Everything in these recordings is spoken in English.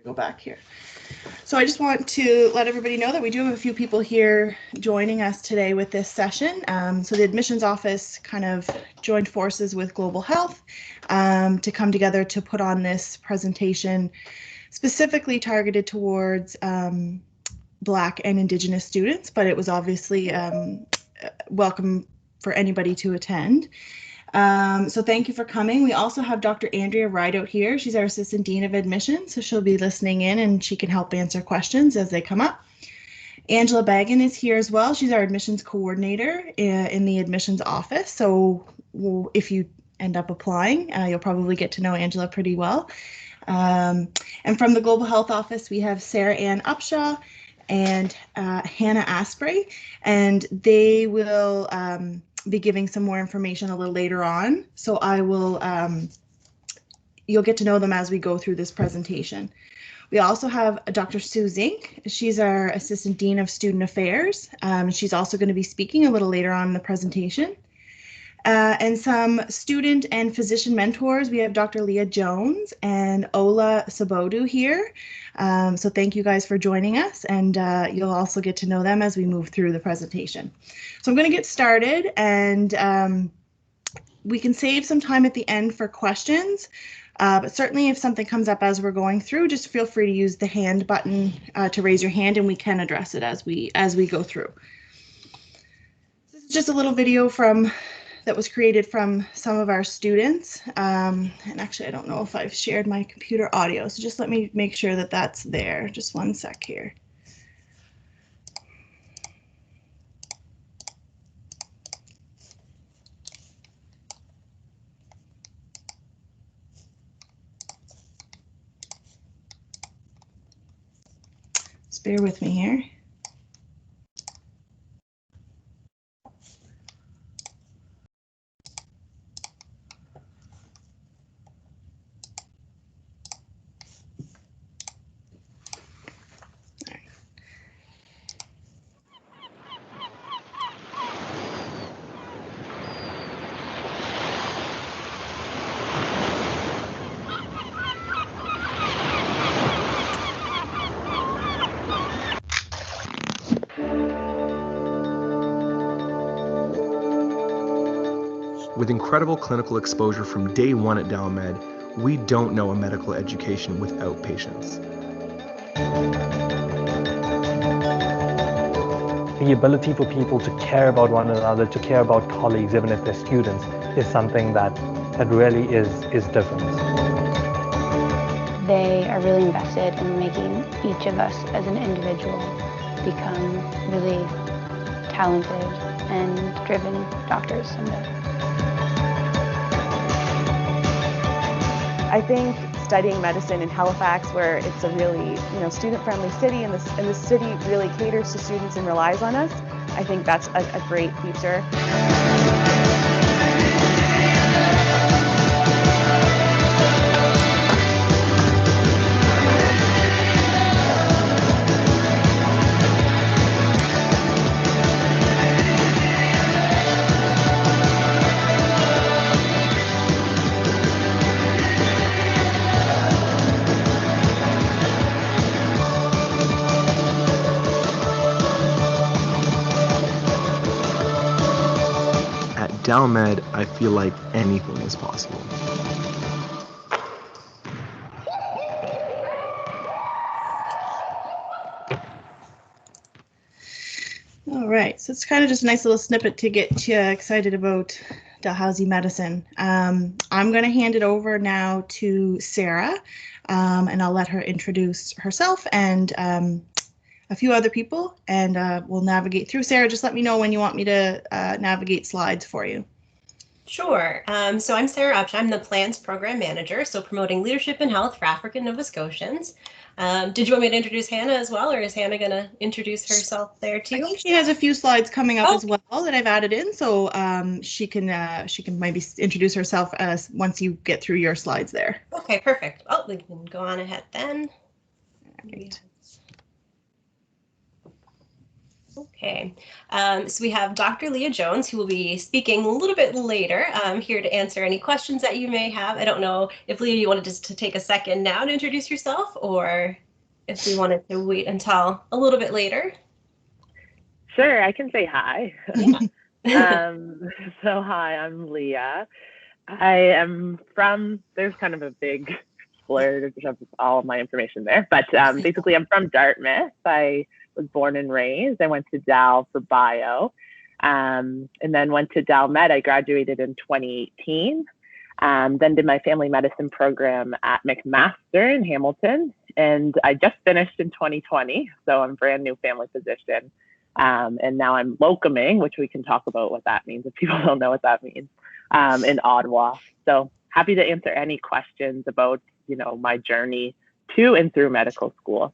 Go back here. So I just want to let everybody know that we do have a few people here joining us today with this session. So the admissions office kind of joined forces with Global Health to come together to put on this presentation specifically targeted towards Black and Indigenous students, but it was obviously welcome for anybody to attend. So thank you for coming. We also have Dr. Andrea Rideout here. She's our Assistant Dean of Admissions, so she'll be listening in and she can help answer questions as they come up. Angela Bagan is here as well. She's our admissions coordinator in the admissions office. So if you end up applying, you'll probably get to know Angela pretty well. And from the Global Health Office, we have Sarah Ann Upshaw and Hannah Asprey, and they will be giving some more information a little later on. So I will, you'll get to know them as we go through this presentation. We also have Dr. Sue Zink. She's our Assistant Dean of Student Affairs. She's also going to be speaking a little later on in the presentation. And some student and physician mentors. We have Dr. Leah Jones and Ola Sabodu here. So thank you guys for joining us, and you'll also get to know them as we move through the presentation. So I'm going to get started, and we can save some time at the end for questions, but certainly if something comes up as we're going through, just feel free to use the hand button to raise your hand, and we can address it as we go through. This is just a little video that was created from some of our students. And actually, I don't know if I've shared my computer audio, so just let me make sure that that's there. Just one sec here. Just bear with me here. With incredible clinical exposure from day one at DalMed, we don't know a medical education without patients. The ability for people to care about one another, to care about colleagues, even if they're students, is something that really is different. They are really invested in making each of us as an individual become really talented and driven doctors someday. I think studying medicine in Halifax, where it's a really, student-friendly city, and the city really caters to students and relies on us, I think that's a great feature. DalMed, I feel like anything is possible. All right, so it's kind of just a nice little snippet to get you excited about Dalhousie medicine. I'm going to hand it over now to Sarah, and I'll let her introduce herself and a few other people, and we'll navigate through. Sarah, just let me know when you want me to navigate slides for you. Sure. So I'm Sarah Upshaw. I'm the Plans Program Manager, so promoting leadership and health for African Nova Scotians. Did you want me to introduce Hannah as well, or is Hannah going to introduce herself there too? I think she has a few slides coming up as well that I've added in, so she can maybe introduce herself once you get through your slides there. Okay, perfect. Well, we can go on ahead then. Right. Okay, so we have Dr. Leah Jones, who will be speaking a little bit later, here to answer any questions that you may have. I don't know if Leah, you wanted just to take a second now to introduce yourself, or if we wanted to wait until a little bit later. Sure, I can say hi. Yeah. So hi, I'm Leah. I am from, there's kind of a big blur of all of my information there, but basically I'm from Dartmouth. I was born and raised. I went to Dal for bio, and then went to Dal Med. I graduated in 2018, then did my family medicine program at McMaster in Hamilton, and I just finished in 2020, so I'm a brand new family physician. And now I'm locuming, which we can talk about what that means if people don't know what that means, in Ottawa. So happy to answer any questions about, my journey to and through medical school.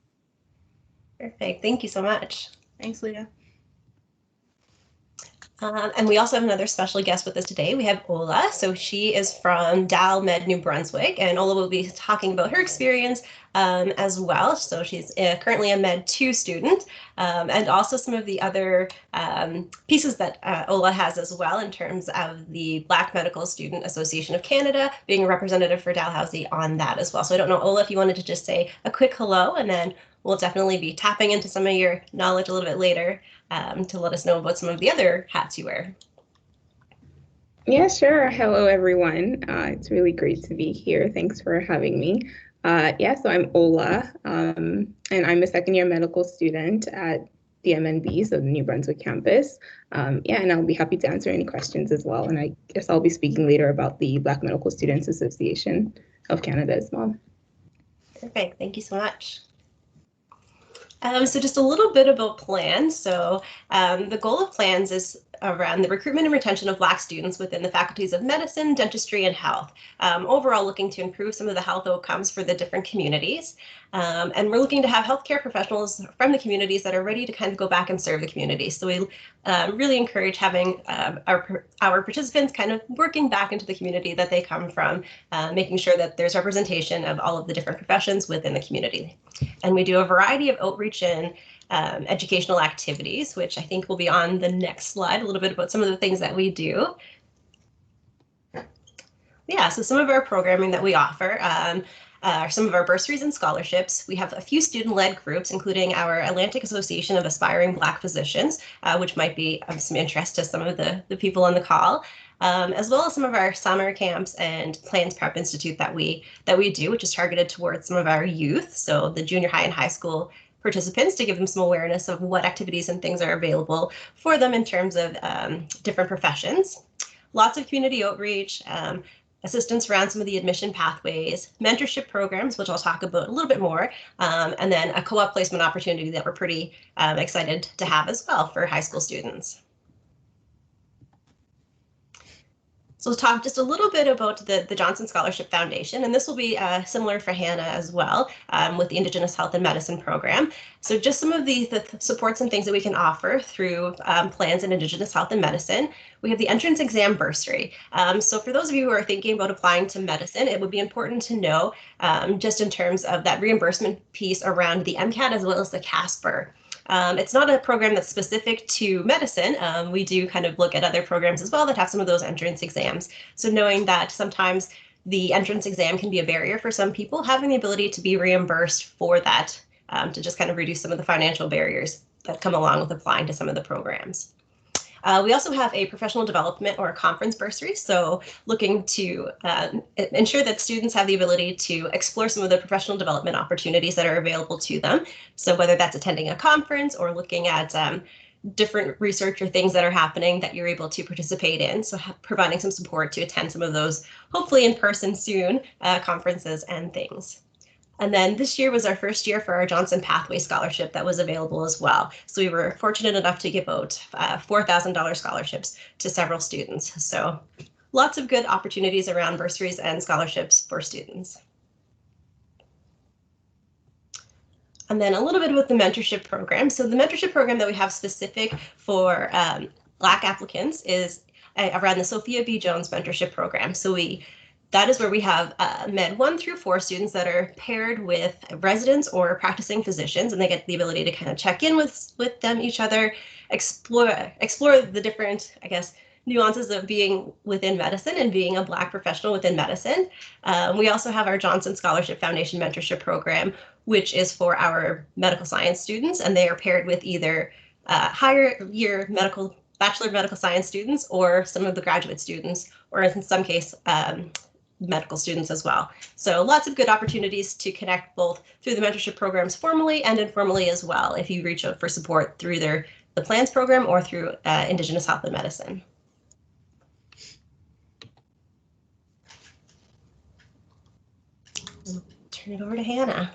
Perfect. Thank you so much. Thanks, Leah. And we also have another special guest with us today. We have Ola. So she is from Dal Med, New Brunswick, and Ola will be talking about her experience as well. So she's currently a Med 2 student, and also some of the other pieces that Ola has as well in terms of the Black Medical Student Association of Canada, being a representative for Dalhousie on that as well. So I don't know, Ola, if you wanted to just say a quick hello, and then we'll definitely be tapping into some of your knowledge a little bit later to let us know about some of the other hats you wear. Yeah, sure. Hello, everyone. It's really great to be here. Thanks for having me. So I'm Ola, and I'm a second-year medical student at the MNB, so the New Brunswick campus. And I'll be happy to answer any questions as well. And I guess I'll be speaking later about the Black Medical Students Association of Canada as well. Perfect. Thank you so much. So just a little bit about plans. So the goal of plans is around the recruitment and retention of Black students within the faculties of medicine, dentistry, and health. Overall, looking to improve some of the health outcomes for the different communities. And we're looking to have healthcare professionals from the communities that are ready to kind of go back and serve the community. So we really encourage having our participants kind of working back into the community that they come from, making sure that there's representation of all of the different professions within the community. And we do a variety of outreach and educational activities, which I think will be on the next slide, a little bit about some of the things that we do. Yeah, so some of our programming that we offer are some of our bursaries and scholarships. We have a few student-led groups, including our Atlantic Association of Aspiring Black Physicians, which might be of some interest to some of the people on the call, as well as some of our summer camps and Plans Prep Institute that we do, which is targeted towards some of our youth, so the junior high and high school participants, to give them some awareness of what activities and things are available for them in terms of different professions. Lots of community outreach, assistance around some of the admission pathways, mentorship programs, which I'll talk about a little bit more, and then a co-op placement opportunity that we're pretty excited to have as well for high school students. So we'll talk just a little bit about the Johnson Scholarship Foundation, and this will be similar for Hannah as well, with the Indigenous Health and Medicine program. So just some of the supports and things that we can offer through plans in Indigenous Health and Medicine. We have the entrance exam bursary. So for those of you who are thinking about applying to medicine, it would be important to know just in terms of that reimbursement piece around the Mcat as well as the CASPR. It's not a program that's specific to medicine. We do kind of look at other programs as well that have some of those entrance exams. So knowing that sometimes the entrance exam can be a barrier for some people, having the ability to be reimbursed for that to just kind of reduce some of the financial barriers that come along with applying to some of the programs. We also have a professional development or a conference bursary, so looking to ensure that students have the ability to explore some of the professional development opportunities that are available to them. So whether that's attending a conference or looking at different research or things that are happening that you're able to participate in, so providing some support to attend some of those, hopefully in person soon, conferences and things. And then this year was our first year for our Johnson Pathway Scholarship that was available as well. So we were fortunate enough to give out $4,000 scholarships to several students. So lots of good opportunities around bursaries and scholarships for students. And then a little bit about the mentorship program. So the mentorship program that we have specific for Black applicants is around the Sophia B. Jones mentorship program. So we that is where we have Med 1 through 4 students that are paired with residents or practicing physicians, and they get the ability to kind of check in with them, each other, explore the different, I guess, nuances of being within medicine and being a Black professional within medicine. We also have our Johnson Scholarship Foundation Mentorship Program, which is for our medical science students, and they are paired with either higher year Bachelor of Medical Science students or some of the graduate students, or in some case, medical students as well. So lots of good opportunities to connect both through the mentorship programs formally and informally as well, if you reach out for support through the PLANS program or through Indigenous Health and Medicine. Turn it over to Hannah.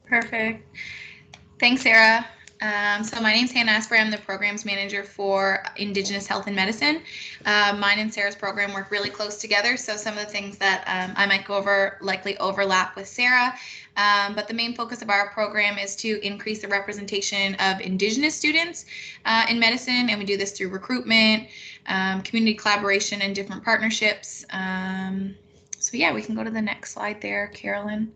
Perfect. Thanks, Sarah. So my name's Hannah Aspram. I'm the programs manager for Indigenous Health and Medicine. Mine and Sarah's program work really close together, so some of the things that I might go over likely overlap with Sarah. But the main focus of our program is to increase the representation of Indigenous students in medicine, and we do this through recruitment, community collaboration, and different partnerships. So yeah, we can go to the next slide there, Carolyn.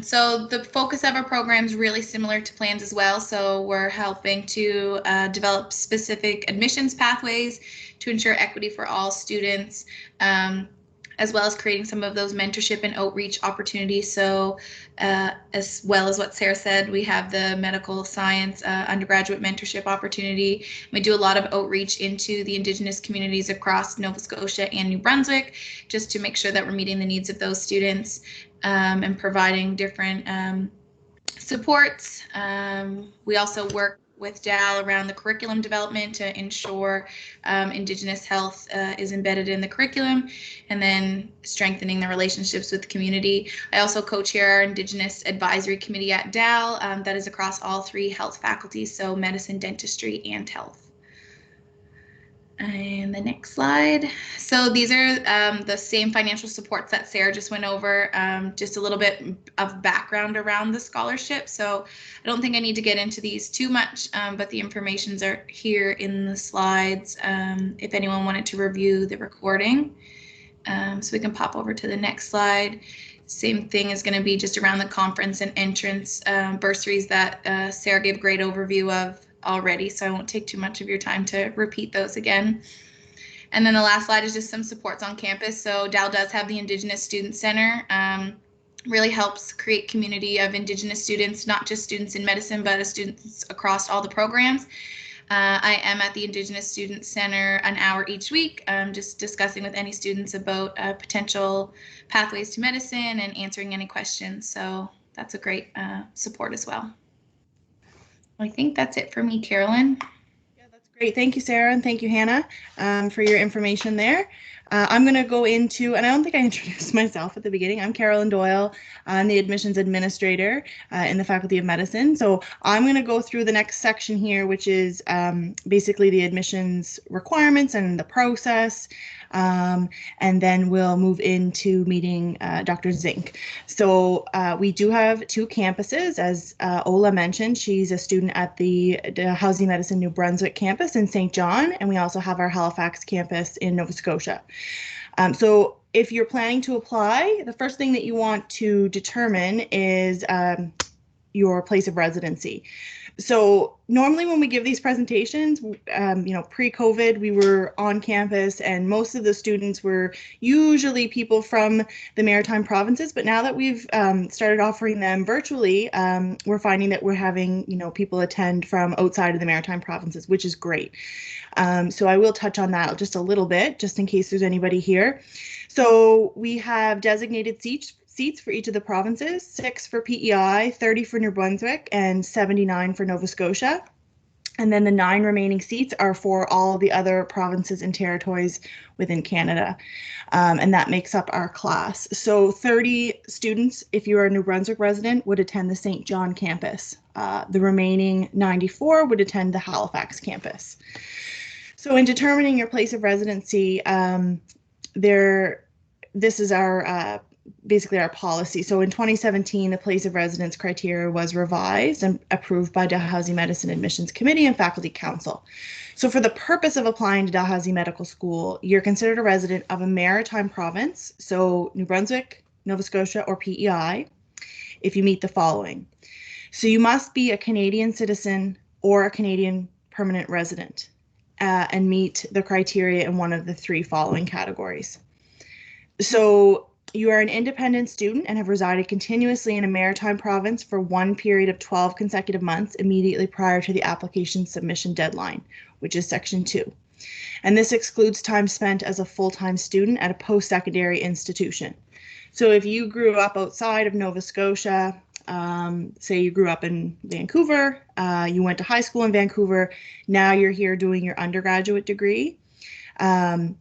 So the focus of our program is really similar to PLANS as well. So we're helping to develop specific admissions pathways to ensure equity for all students, as well as creating some of those mentorship and outreach opportunities. So as well as what Sarah said, we have the medical science undergraduate mentorship opportunity. We do a lot of outreach into the Indigenous communities across Nova Scotia and New Brunswick, just to make sure that we're meeting the needs of those students. And providing different supports. We also work with DAL around the curriculum development to ensure Indigenous health is embedded in the curriculum, and then strengthening the relationships with the community. I also co-chair our Indigenous Advisory Committee at DAL that is across all 3 health faculties, so medicine, dentistry, and health. And the next slide. So these are the same financial supports that Sarah just went over, just a little bit of background around the scholarship. So I don't think I need to get into these too much, but the informations are here in the slides if anyone wanted to review the recording. So we can pop over to the next slide. Same thing is going to be just around the conference and entrance bursaries that Sarah gave a great overview of already, so I won't take too much of your time to repeat those again. And then the last slide is just some supports on campus. So DAL does have the Indigenous Student Center, really helps create community of Indigenous students, not just students in medicine, but students across all the programs. I am at the Indigenous Student Center an hour each week, just discussing with any students about potential pathways to medicine and answering any questions. So that's a great support as well. I think that's it for me, Carolyn. Yeah, that's great. Thank you, Sarah, and thank you, Hannah, for your information there. I'm going to go into, and I don't think I introduced myself at the beginning. I'm Carolyn Doyle. I'm the admissions administrator in the Faculty of Medicine. So I'm going to go through the next section here, which is basically the admissions requirements and the process. And then we'll move into meeting Dr. Zink. So we do have 2 campuses, as Ola mentioned. She's a student at the Dalhousie Medicine New Brunswick campus in St. John, and we also have our Halifax campus in Nova Scotia. So if you're planning to apply, the first thing that you want to determine is your place of residency. So normally when we give these presentations, pre-COVID, we were on campus and most of the students were usually people from the Maritime provinces. But now that we've started offering them virtually, we're finding that we're having, people attend from outside of the Maritime provinces, which is great. So I will touch on that just a little bit, just in case there's anybody here. So we have designated seats for each of the provinces, 6 for PEI, 30 for New Brunswick, and 79 for Nova Scotia. And then the 9 remaining seats are for all the other provinces and territories within Canada. And that makes up our class. So 30 students, if you are a New Brunswick resident, would attend the St. John campus. The remaining 94 would attend the Halifax campus. So in determining your place of residency, this is our basically our policy. So in 2017, the place of residence criteria was revised and approved by Dalhousie Medicine Admissions Committee and Faculty Council. So for the purpose of applying to Dalhousie Medical School, you're considered a resident of a maritime province, so New Brunswick, Nova Scotia, or PEI, if you meet the following. So you must be a Canadian citizen or a Canadian permanent resident and meet the criteria in one of the three following categories. So you are an independent student and have resided continuously in a maritime province for one period of 12 consecutive months immediately prior to the application submission deadline, which is Section 2. And this excludes time spent as a full-time student at a post-secondary institution. So if you grew up outside of Nova Scotia, say you grew up in Vancouver, you went to high school in Vancouver, now you're here doing your undergraduate degree,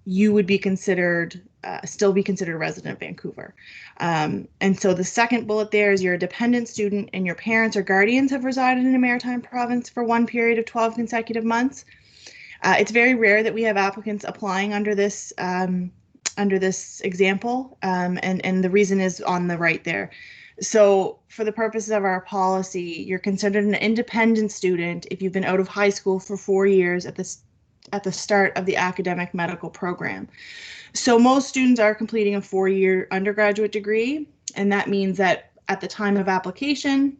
you would be considered, still be considered a resident of Vancouver. And so the second bullet there is you're a dependent student and your parents or guardians have resided in a maritime province for one period of 12 consecutive months. It's very rare that we have applicants applying under this example, and the reason is on the right there. So for the purposes of our policy, you're considered an independent student if you've been out of high school for 4 years at the start of the academic medical program. So most students are completing a 4-year undergraduate degree, and that means that at the time of application,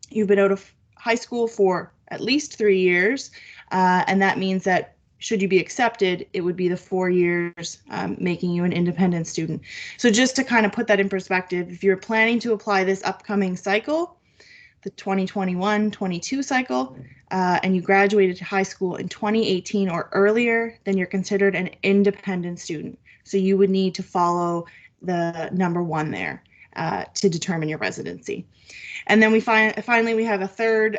you've been out of high school for at least 3 years, and that means that should you be accepted, it would be the 4 years making you an independent student. So just to kind of put that in perspective, if you're planning to apply this upcoming cycle, the 2021-22 cycle, and you graduated high school in 2018 or earlier, then you're considered an independent student. So you would need to follow the number 1 there to determine your residency. And then we finally we have a third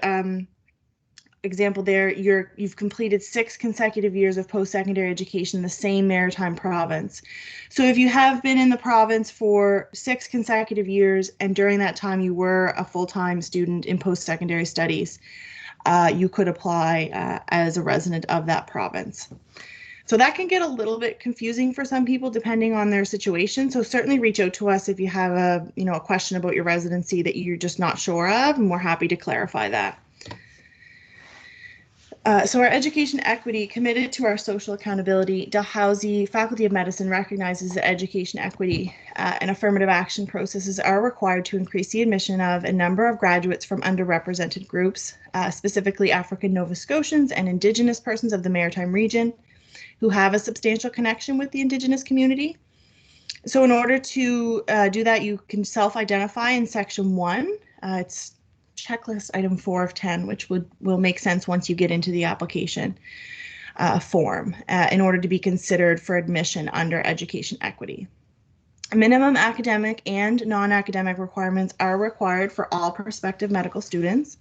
example there. You've completed 6 consecutive years of post-secondary education in the same maritime province. So if you have been in the province for 6 consecutive years and during that time you were a full-time student in post-secondary studies, you could apply as a resident of that province. So that can get a little bit confusing for some people depending on their situation. So certainly reach out to us if you have a question about your residency that you're just not sure of, and we're happy to clarify that. So our education equity, committed to our social accountability, Dalhousie Faculty of Medicine recognizes that education equity and affirmative action processes are required to increase the admission of a number of graduates from underrepresented groups, specifically African Nova Scotians and Indigenous persons of the Maritime region who have a substantial connection with the Indigenous community. So in order to do that, you can self-identify in Section 1. It's checklist item 4 of 10, which will make sense once you get into the application form in order to be considered for admission under education equity. Minimum academic and non-academic requirements are required for all prospective medical students,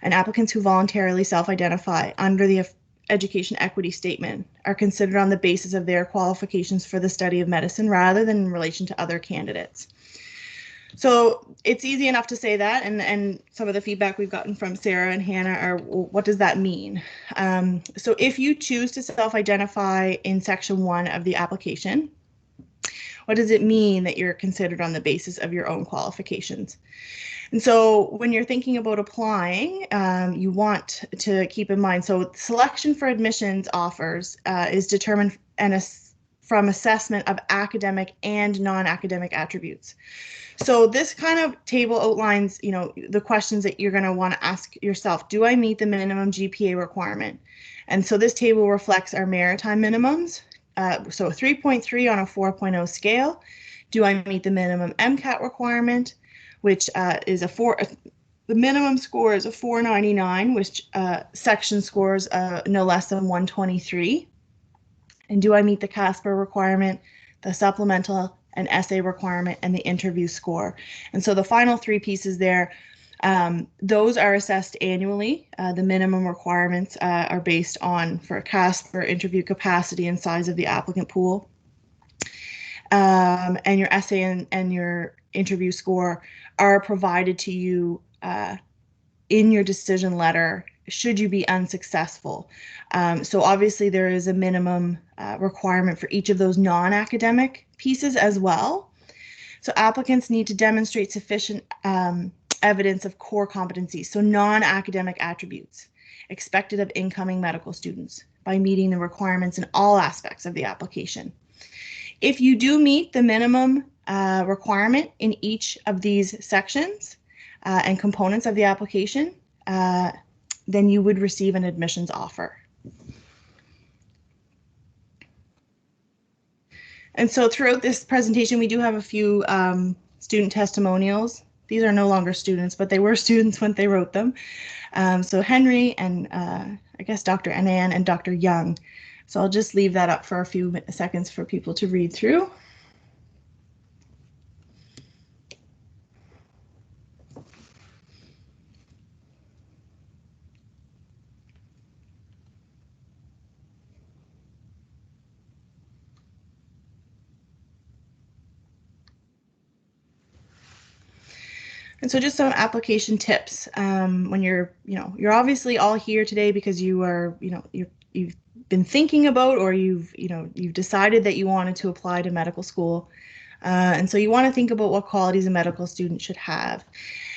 and applicants who voluntarily self-identify under the education equity statement are considered on the basis of their qualifications for the study of medicine rather than in relation to other candidates. So it's easy enough to say that, and some of the feedback we've gotten from Sarah and Hannah are, well, what does that mean? So if you choose to self-identify in Section 1 of the application, what does it mean that you're considered on the basis of your own qualifications? And so when you're thinking about applying, you want to keep in mind, so selection for admissions offers is determined from assessment of academic and non-academic attributes. So this kind of table outlines, the questions that you're going to want to ask yourself. Do I meet the minimum GPA requirement? And so this table reflects our maritime minimums. So 3.3 on a 4.0 scale. Do I meet the minimum Mcat requirement, which is the minimum score is a 499, which section scores no less than 123. And do I meet the CASPER requirement, the supplemental and essay requirement, and the interview score? And so the final 3 pieces there, those are assessed annually. The minimum requirements are based on, for CASPER, interview capacity and size of the applicant pool. And your essay and your interview score are provided to you in your decision letter should you be unsuccessful. So obviously there is a minimum requirement for each of those non-academic pieces as well. So applicants need to demonstrate sufficient evidence of core competencies, so non-academic attributes expected of incoming medical students by meeting the requirements in all aspects of the application. If you do meet the minimum requirement in each of these sections and components of the application, then you would receive an admissions offer. And so throughout this presentation, we do have a few student testimonials. These are no longer students, but they were students when they wrote them. So Henry and I guess Dr. Annan and Dr. Young. So I'll just leave that up for a few seconds for people to read through. And so just some application tips when you're obviously all here today because you are, you've been thinking about, or you've decided that you wanted to apply to medical school. And so you want to think about what qualities a medical student should have,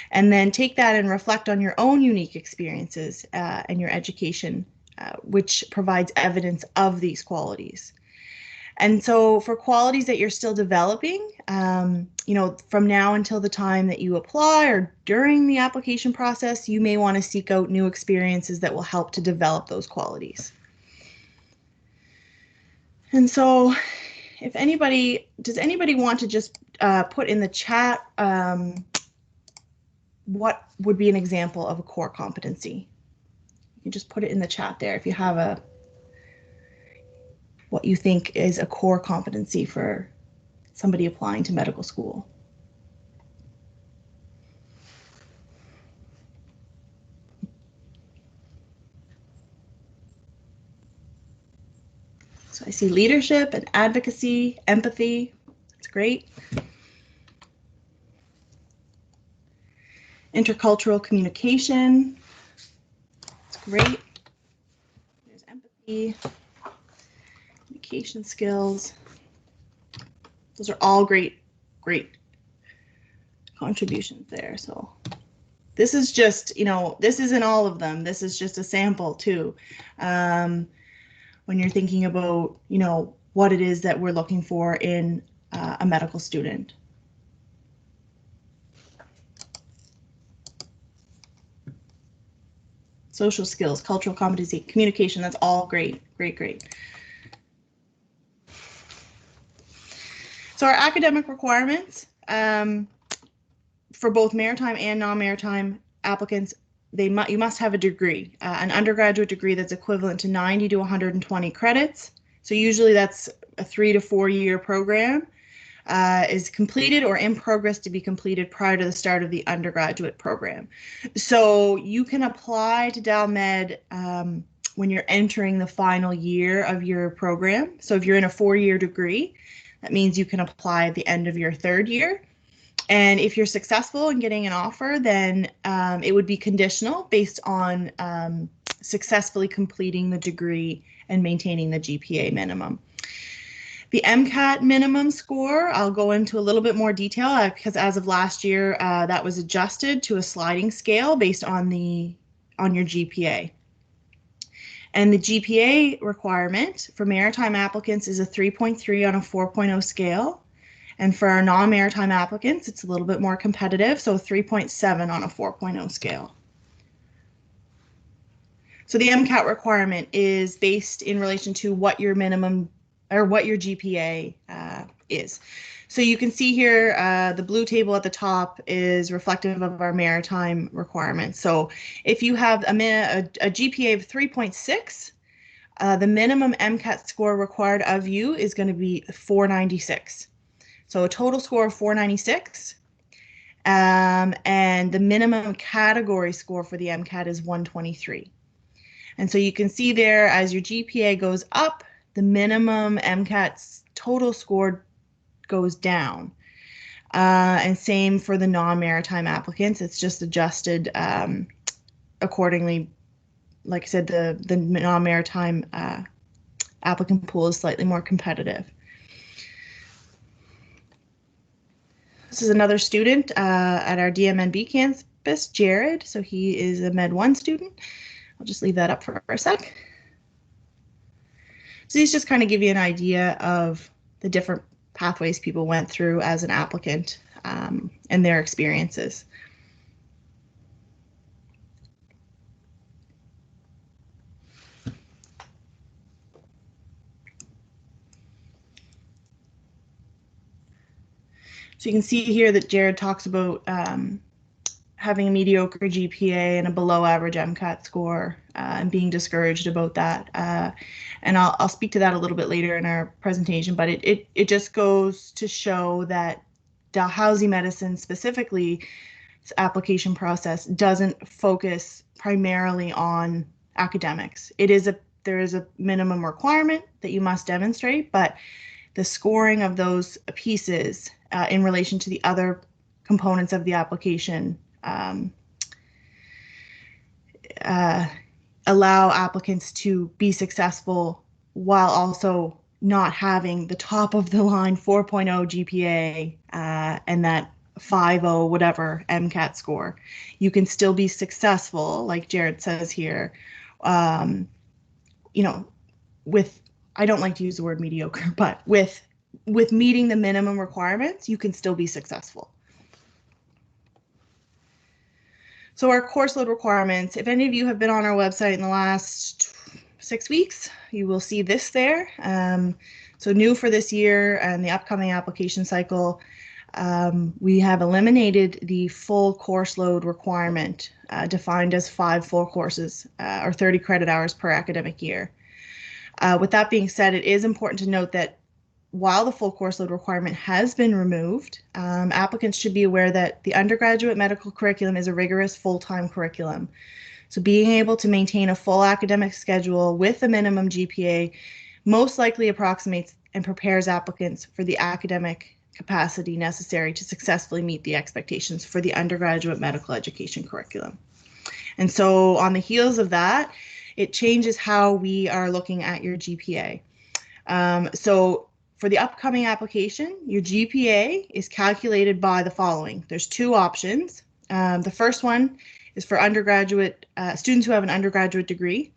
and then take that and reflect on your own unique experiences and your education, which provides evidence of these qualities. And so for qualities that you're still developing, from now until the time that you apply or during the application process, you may want to seek out new experiences that will help to develop those qualities. And so does anybody want to just put in the chat what would be an example of a core competency? You can just put it in the chat there if you have what you think is a core competency for somebody applying to medical school. So I see leadership and advocacy, empathy. That's great. Intercultural communication. That's great. There's empathy. Communication skills. Those are all great contributions there. So this is just, this isn't all of them. This is just a sample too. When you're thinking about, what it is that we're looking for in a medical student. Social skills, cultural competency, communication, that's all great. So our academic requirements for both maritime and non-maritime applicants, you must have a degree, an undergraduate degree that's equivalent to 90 to 120 credits. So usually that's a 3 to 4 year program, is completed or in progress to be completed prior to the start of the undergraduate program. So you can apply to DalMed when you're entering the final year of your program. So if you're in a 4-year degree, that means you can apply at the end of your 3rd year. And if you're successful in getting an offer, then it would be conditional based on successfully completing the degree and maintaining the GPA minimum. The Mcat minimum score, I'll go into a little bit more detail because as of last year, that was adjusted to a sliding scale based on your GPA. And the GPA requirement for maritime applicants is a 3.3 on a 4.0 scale. And for our non-maritime applicants, it's a little bit more competitive, so 3.7 on a 4.0 scale. So the Mcat requirement is based in relation to what your minimum or what your GPA is. So you can see here, the blue table at the top is reflective of our maritime requirements. So if you have a GPA of 3.6, the minimum Mcat score required of you is going to be 496. So a total score of 496, and the minimum category score for the Mcat is 123. And so you can see there, as your GPA goes up, the minimum Mcat's total score goes down. And same for the non-maritime applicants. It's just adjusted accordingly. Like I said, the non-maritime applicant pool is slightly more competitive. This is another student at our DMNB campus, Jared. So he is a Med 1 student. I'll just leave that up for a sec. So these just kind of give you an idea of the different pathways people went through as an applicant and their experiences. So you can see here that Jared talks about having a mediocre GPA and a below average Mcat score and being discouraged about that. And I'll speak to that a little bit later in our presentation, but it just goes to show that Dalhousie medicine specifically, its application process doesn't focus primarily on academics. There is a minimum requirement that you must demonstrate, but the scoring of those pieces in relation to the other components of the application allow applicants to be successful while also not having the top of the line 4.0 GPA and that 5.0 whatever Mcat score. You can still be successful, like Jared says here, you know, with, I don't like to use the word mediocre, but with meeting the minimum requirements, you can still be successful. So our course load requirements, if any of you have been on our website in the last 6 weeks, you will see this there. So new for this year and the upcoming application cycle, we have eliminated the full course load requirement defined as 5 full courses or 30 credit hours per academic year. With that being said, it is important to note that while the full course load requirement has been removed, applicants should be aware that the undergraduate medical curriculum is a rigorous full-time curriculum. So being able to maintain a full academic schedule with a minimum GPA most likely approximates and prepares applicants for the academic capacity necessary to successfully meet the expectations for the undergraduate medical education curriculum. And so on the heels of that, it changes how we are looking at your GPA. So for the upcoming application, your GPA is calculated by the following. There's 2 options. The first one is for undergraduate students who have an undergraduate degree,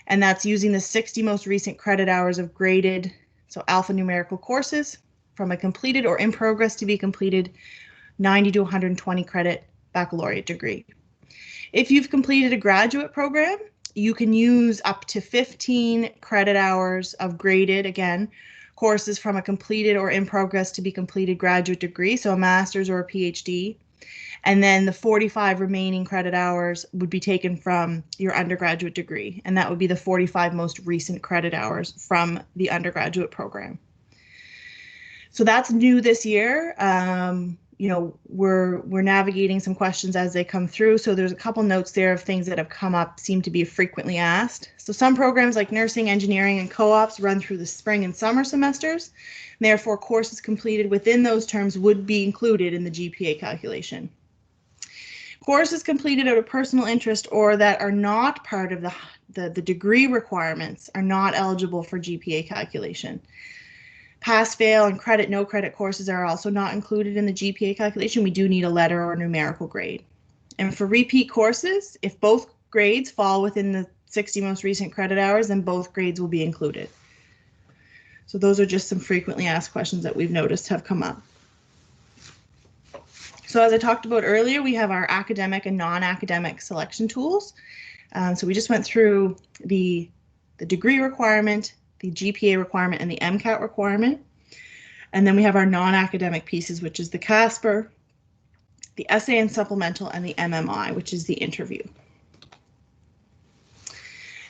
and that's using the 60 most recent credit hours of graded, so alphanumerical courses from a completed or in progress to be completed 90 to 120 credit baccalaureate degree. If you've completed a graduate program, you can use up to 15 credit hours of graded, again, courses from a completed or in progress to be completed graduate degree, so a master's or a PhD. And then the 45 remaining credit hours would be taken from your undergraduate degree, and that would be the 45 most recent credit hours from the undergraduate program. So that's new this year. You know, we're navigating some questions as they come through. So there's a couple notes there of things that have come up, seem to be frequently asked. So some programs like nursing, engineering, and co-ops run through the spring and summer semesters. Therefore, courses completed within those terms would be included in the GPA calculation. Courses completed out of personal interest or that are not part of the degree requirements are not eligible for GPA calculation. Pass, fail, and credit, no credit courses are also not included in the GPA calculation. We do need a letter or a numerical grade. And for repeat courses, if both grades fall within the 60 most recent credit hours, then both grades will be included. So those are just some frequently asked questions that we've noticed have come up. So as I talked about earlier, we have our academic and non-academic selection tools. So we just went through the degree requirement, the GPA requirement, and the Mcat requirement. And then we have our non-academic pieces, which is the CASPER, the essay and supplemental, and the MMI, which is the interview.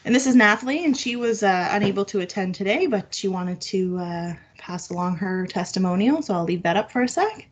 And this is Nathalie, and she was unable to attend today, but she wanted to pass along her testimonial, so I'll leave that up for a sec.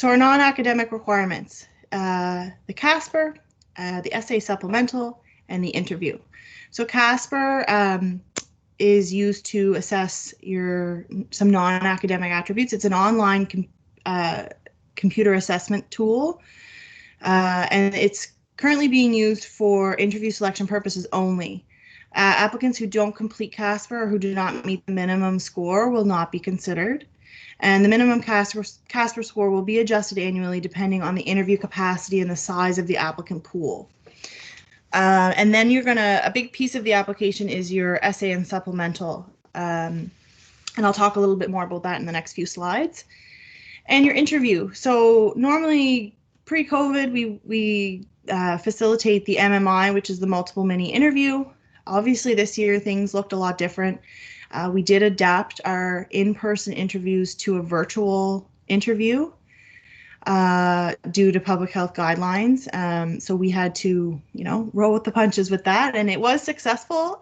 So our non-academic requirements, the CASPER, the essay supplemental, and the interview. So CASPER is used to assess some non-academic attributes. It's an online computer assessment tool, and it's currently being used for interview selection purposes only. Applicants who don't complete CASPER or who do not meet the minimum score will not be considered. And the minimum CASPER score will be adjusted annually depending on the interview capacity and the size of the applicant pool. And then a big piece of the application is your essay and supplemental. And I'll talk a little bit more about that in the next few slides. And your interview. So normally pre-COVID, we facilitate the MMI, which is the multiple mini interview. Obviously this year things looked a lot different. We did adapt our in-person interviews to a virtual interview due to public health guidelines. So we had to, roll with the punches with that, and it was successful.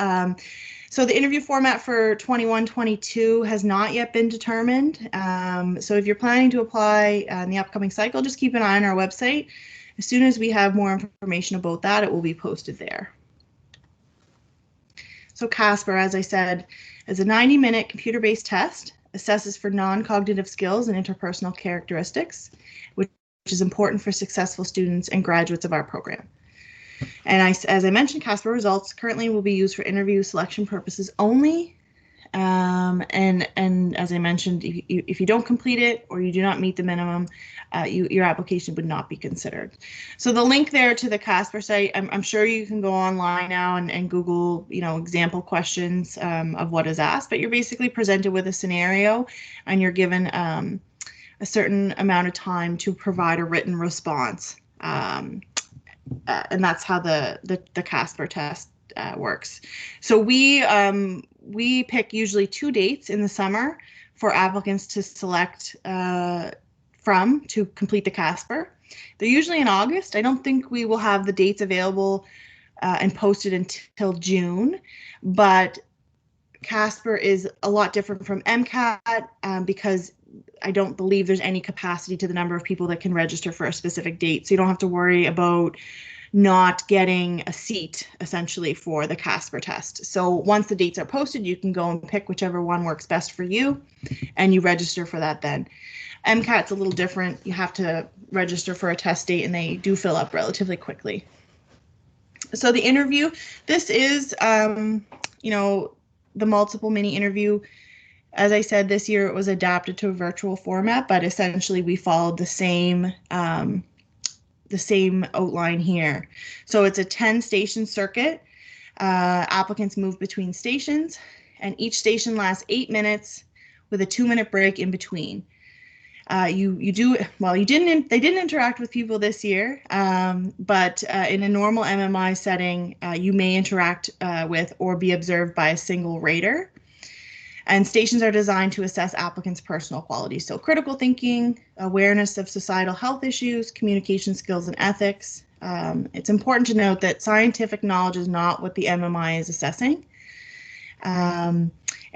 So the interview format for 21-22 has not yet been determined. So if you're planning to apply in the upcoming cycle, just keep an eye on our website. As soon as we have more information about that, it will be posted there. So CASPER, as I said, is a 90-minute computer-based test, assesses for non-cognitive skills and interpersonal characteristics, which is important for successful students and graduates of our program. And as I mentioned, CASPER results currently will be used for interview selection purposes only. And as I mentioned, if you don't complete it or you do not meet the minimum, your application would not be considered. So the link there to the CASPER site, I'm sure you can go online now and Google, example questions of what is asked, but you're basically presented with a scenario and you're given a certain amount of time to provide a written response. And that's how the CASPER test works. So we pick usually 2 dates in the summer for applicants to select from to complete the CASPER. They're usually in August. I don't think we will have the dates available and posted until June, but CASPER is a lot different from Mcat because I don't believe there's any capacity to the number of people that can register for a specific date. So you don't have to worry about not getting a seat essentially for the CASPER test. So once the dates are posted, you can go and pick whichever one works best for you and you register for that then. MCAT's a little different. You have to register for a test date and they do fill up relatively quickly. So the interview, this is, the multiple mini interview. As I said, this year it was adapted to a virtual format, but essentially we followed the same outline here. So it's a 10-station circuit. Applicants move between stations, and each station lasts 8 minutes with a 2-minute break in between. They didn't interact with people this year, but in a normal MMI setting, you may interact with or be observed by a single rater. And stations are designed to assess applicants' personal qualities. So critical thinking, awareness of societal health issues, communication skills, and ethics. It's important to note that scientific knowledge is not what the MMI is assessing. And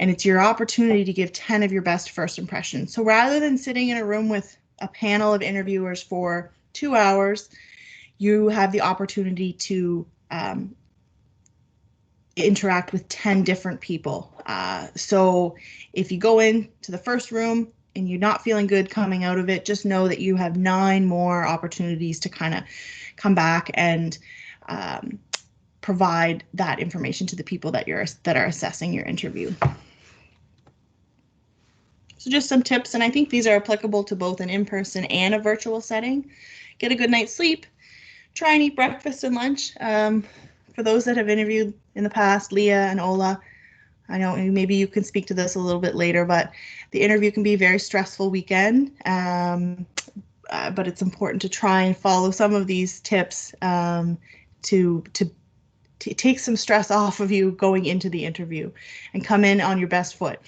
it's your opportunity to give 10 of your best first impressions. So rather than sitting in a room with a panel of interviewers for 2 hours, you have the opportunity to interact with 10 different people. So if you go into the first room and you're not feeling good coming out of it, just know that you have 9 more opportunities to kind of come back and provide that information to the people that are assessing your interview. So just some tips, and I think these are applicable to both an in-person and a virtual setting. Get a good night's sleep. Try and eat breakfast and lunch. For those that have interviewed in the past, Leah and Ola, I know maybe you can speak to this a little bit later, but the interview can be a very stressful weekend. But it's important to try and follow some of these tips to take some stress off of you going into the interview and come in on your best foot.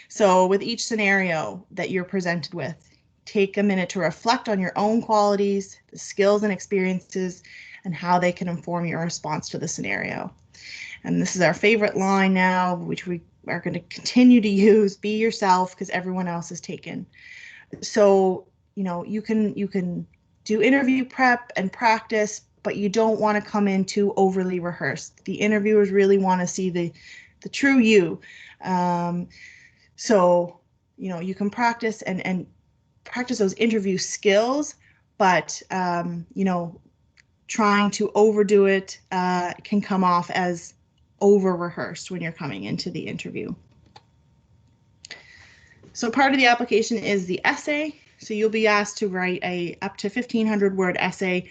So with each scenario that you're presented with, take a minute to reflect on your own qualities, the skills and experiences, and how they can inform your response to the scenario. And this is our favorite line now, which we are going to continue to use: be yourself, because everyone else is taken. So you can do interview prep and practice, but you don't want to come in too overly rehearsed. The interviewers really want to see the true you. So, you can practice and practice those interview skills, but, trying to overdo it can come off as over rehearsed when you're coming into the interview. So part of the application is the essay. So you'll be asked to write a up to 1,500 word essay,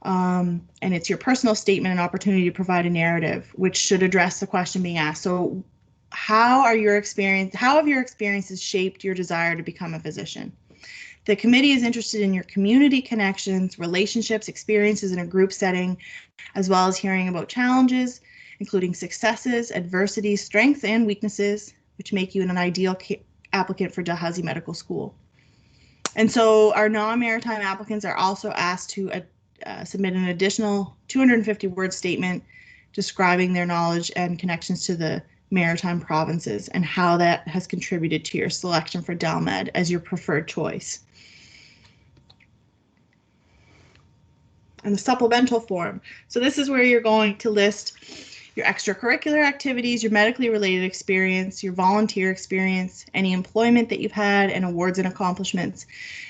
and it's your personal statement and opportunity to provide a narrative, which should address the question being asked. So how have your experiences shaped your desire to become a physician? The committee is interested in your community connections, relationships, experiences in a group setting, as well as hearing about challenges, including successes, adversities, strengths, and weaknesses, which make you an ideal applicant for Dalhousie Medical School. And so our non-maritime applicants are also asked to submit an additional 250-word statement describing their knowledge and connections to the maritime provinces and how that has contributed to your selection for DalMed as your preferred choice. And the supplemental form. So this is where you're going to list your extracurricular activities, your medically related experience, your volunteer experience, any employment that you've had, and awards and accomplishments.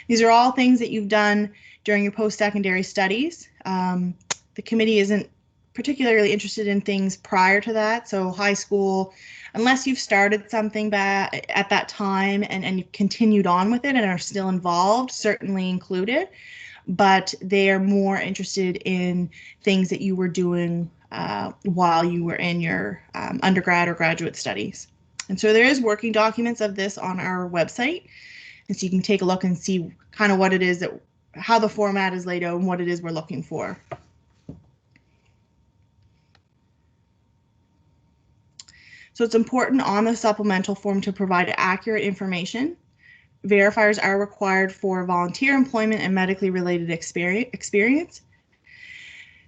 These are all things that you've done during your post-secondary studies. The committee isn't particularly interested in things prior to that, so high school, unless you've started something back at that time and you've continued on with it and are still involved, certainly included, but they are more interested in things that you were doing while you were in your undergrad or graduate studies. And so there is working documents of this on our website, and so you can take a look and see kind of what it is how the format is laid out and what it is we're looking for. So it's important on the supplemental form to provide accurate information. Verifiers are required for volunteer employment and medically related experience.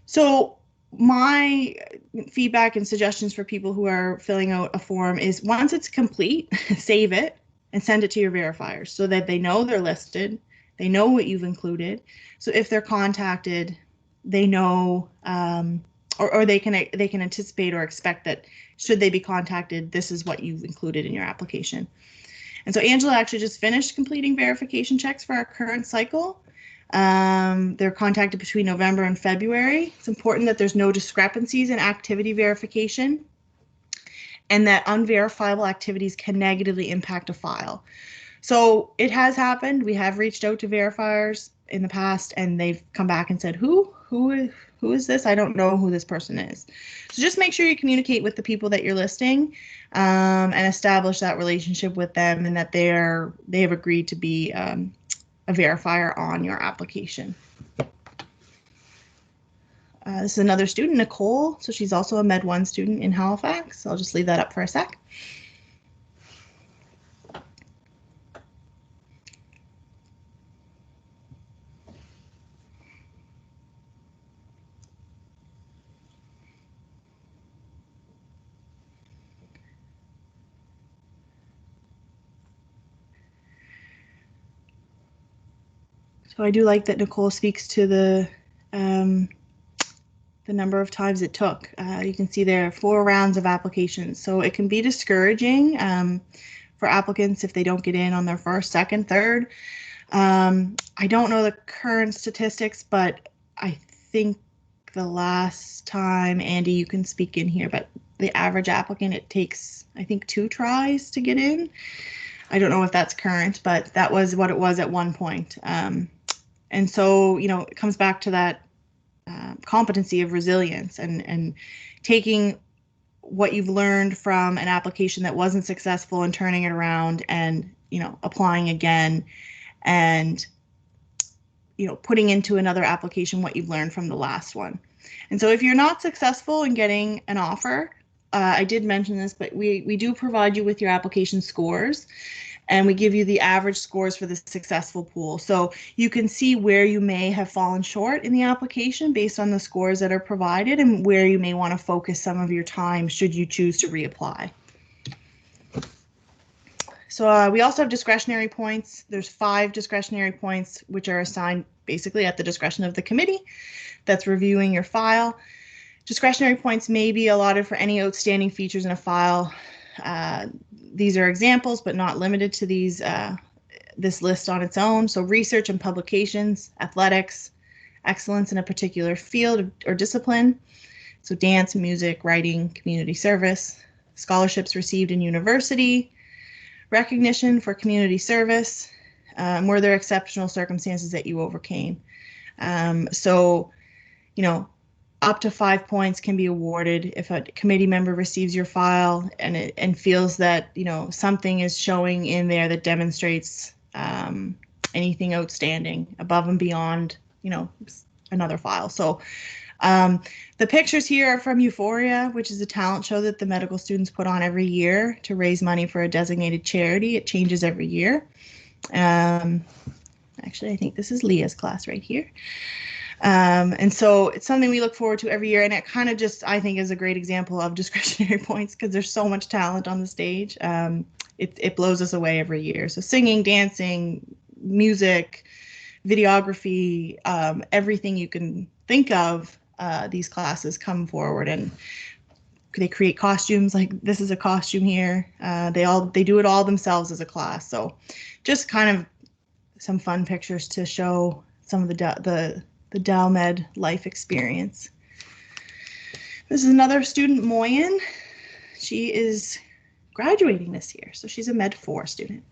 So my feedback and suggestions for people who are filling out a form is once it's complete, save it and send it to your verifiers so that they know they're listed, they know what you've included. So if they're contacted, they know or they can anticipate or expect that should they be contacted, this is what you've included in your application. And so Angela actually just finished completing verification checks for our current cycle. They're contacted between November and February. It's important that there's no discrepancies in activity verification and that unverifiable activities can negatively impact a file. So it has happened. We have reached out to verifiers in the past and they've come back and said, who is this? I don't know who this person is. So just make sure you communicate with the people that you're listing and establish that relationship with them and that they have agreed to be a verifier on your application. This is another student, Nicole. So she's also a Med 1 student in Halifax. So I'll just leave that up for a sec. So I do like that Nicole speaks to the number of times it took. You can see there are 4 rounds of applications. So it can be discouraging for applicants if they don't get in on their first, second, third. I don't know the current statistics, but I think the last time, Andy, you can speak in here, but the average applicant, it takes, I think, 2 tries to get in. I don't know if that's current, but that was what it was at one point. And so, it comes back to that competency of resilience and taking what you've learned from an application that wasn't successful and turning it around and, applying again and, putting into another application what you've learned from the last one. And so if you're not successful in getting an offer, I did mention this, but we do provide you with your application scores. And we give you the average scores for the successful pool. So you can see where you may have fallen short in the application based on the scores that are provided and where you may want to focus some of your time should you choose to reapply. So we also have discretionary points. There's 5 discretionary points, which are assigned basically at the discretion of the committee that's reviewing your file. Discretionary points may be allotted for any outstanding features in a file. These are examples, but not limited to these. This list on its own. So research and publications, athletics, excellence in a particular field or discipline. So dance, music, writing, community service, scholarships received in university, recognition for community service, were there exceptional circumstances that you overcame. So, you know, up to 5 points can be awarded if a committee member receives your file and feels that, you know, something is showing in there that demonstrates anything outstanding above and beyond, you know, another file. So the pictures here are from Euphoria, which is a talent show that the medical students put on every year to raise money for a designated charity. It changes every year. Actually, I think this is Leah's class right here. And so it's something we look forward to every year, and it kind of just, I think, is a great example of discretionary points because there's so much talent on the stage. It blows us away every year. So singing, dancing, music, videography, everything you can think of, these classes come forward and they create costumes. Like this is a costume here. They do it all themselves as a class. So just kind of some fun pictures to show some of the DalMed life experience. This is another student, Moyen. She is graduating this year, so she's a Med 4 student.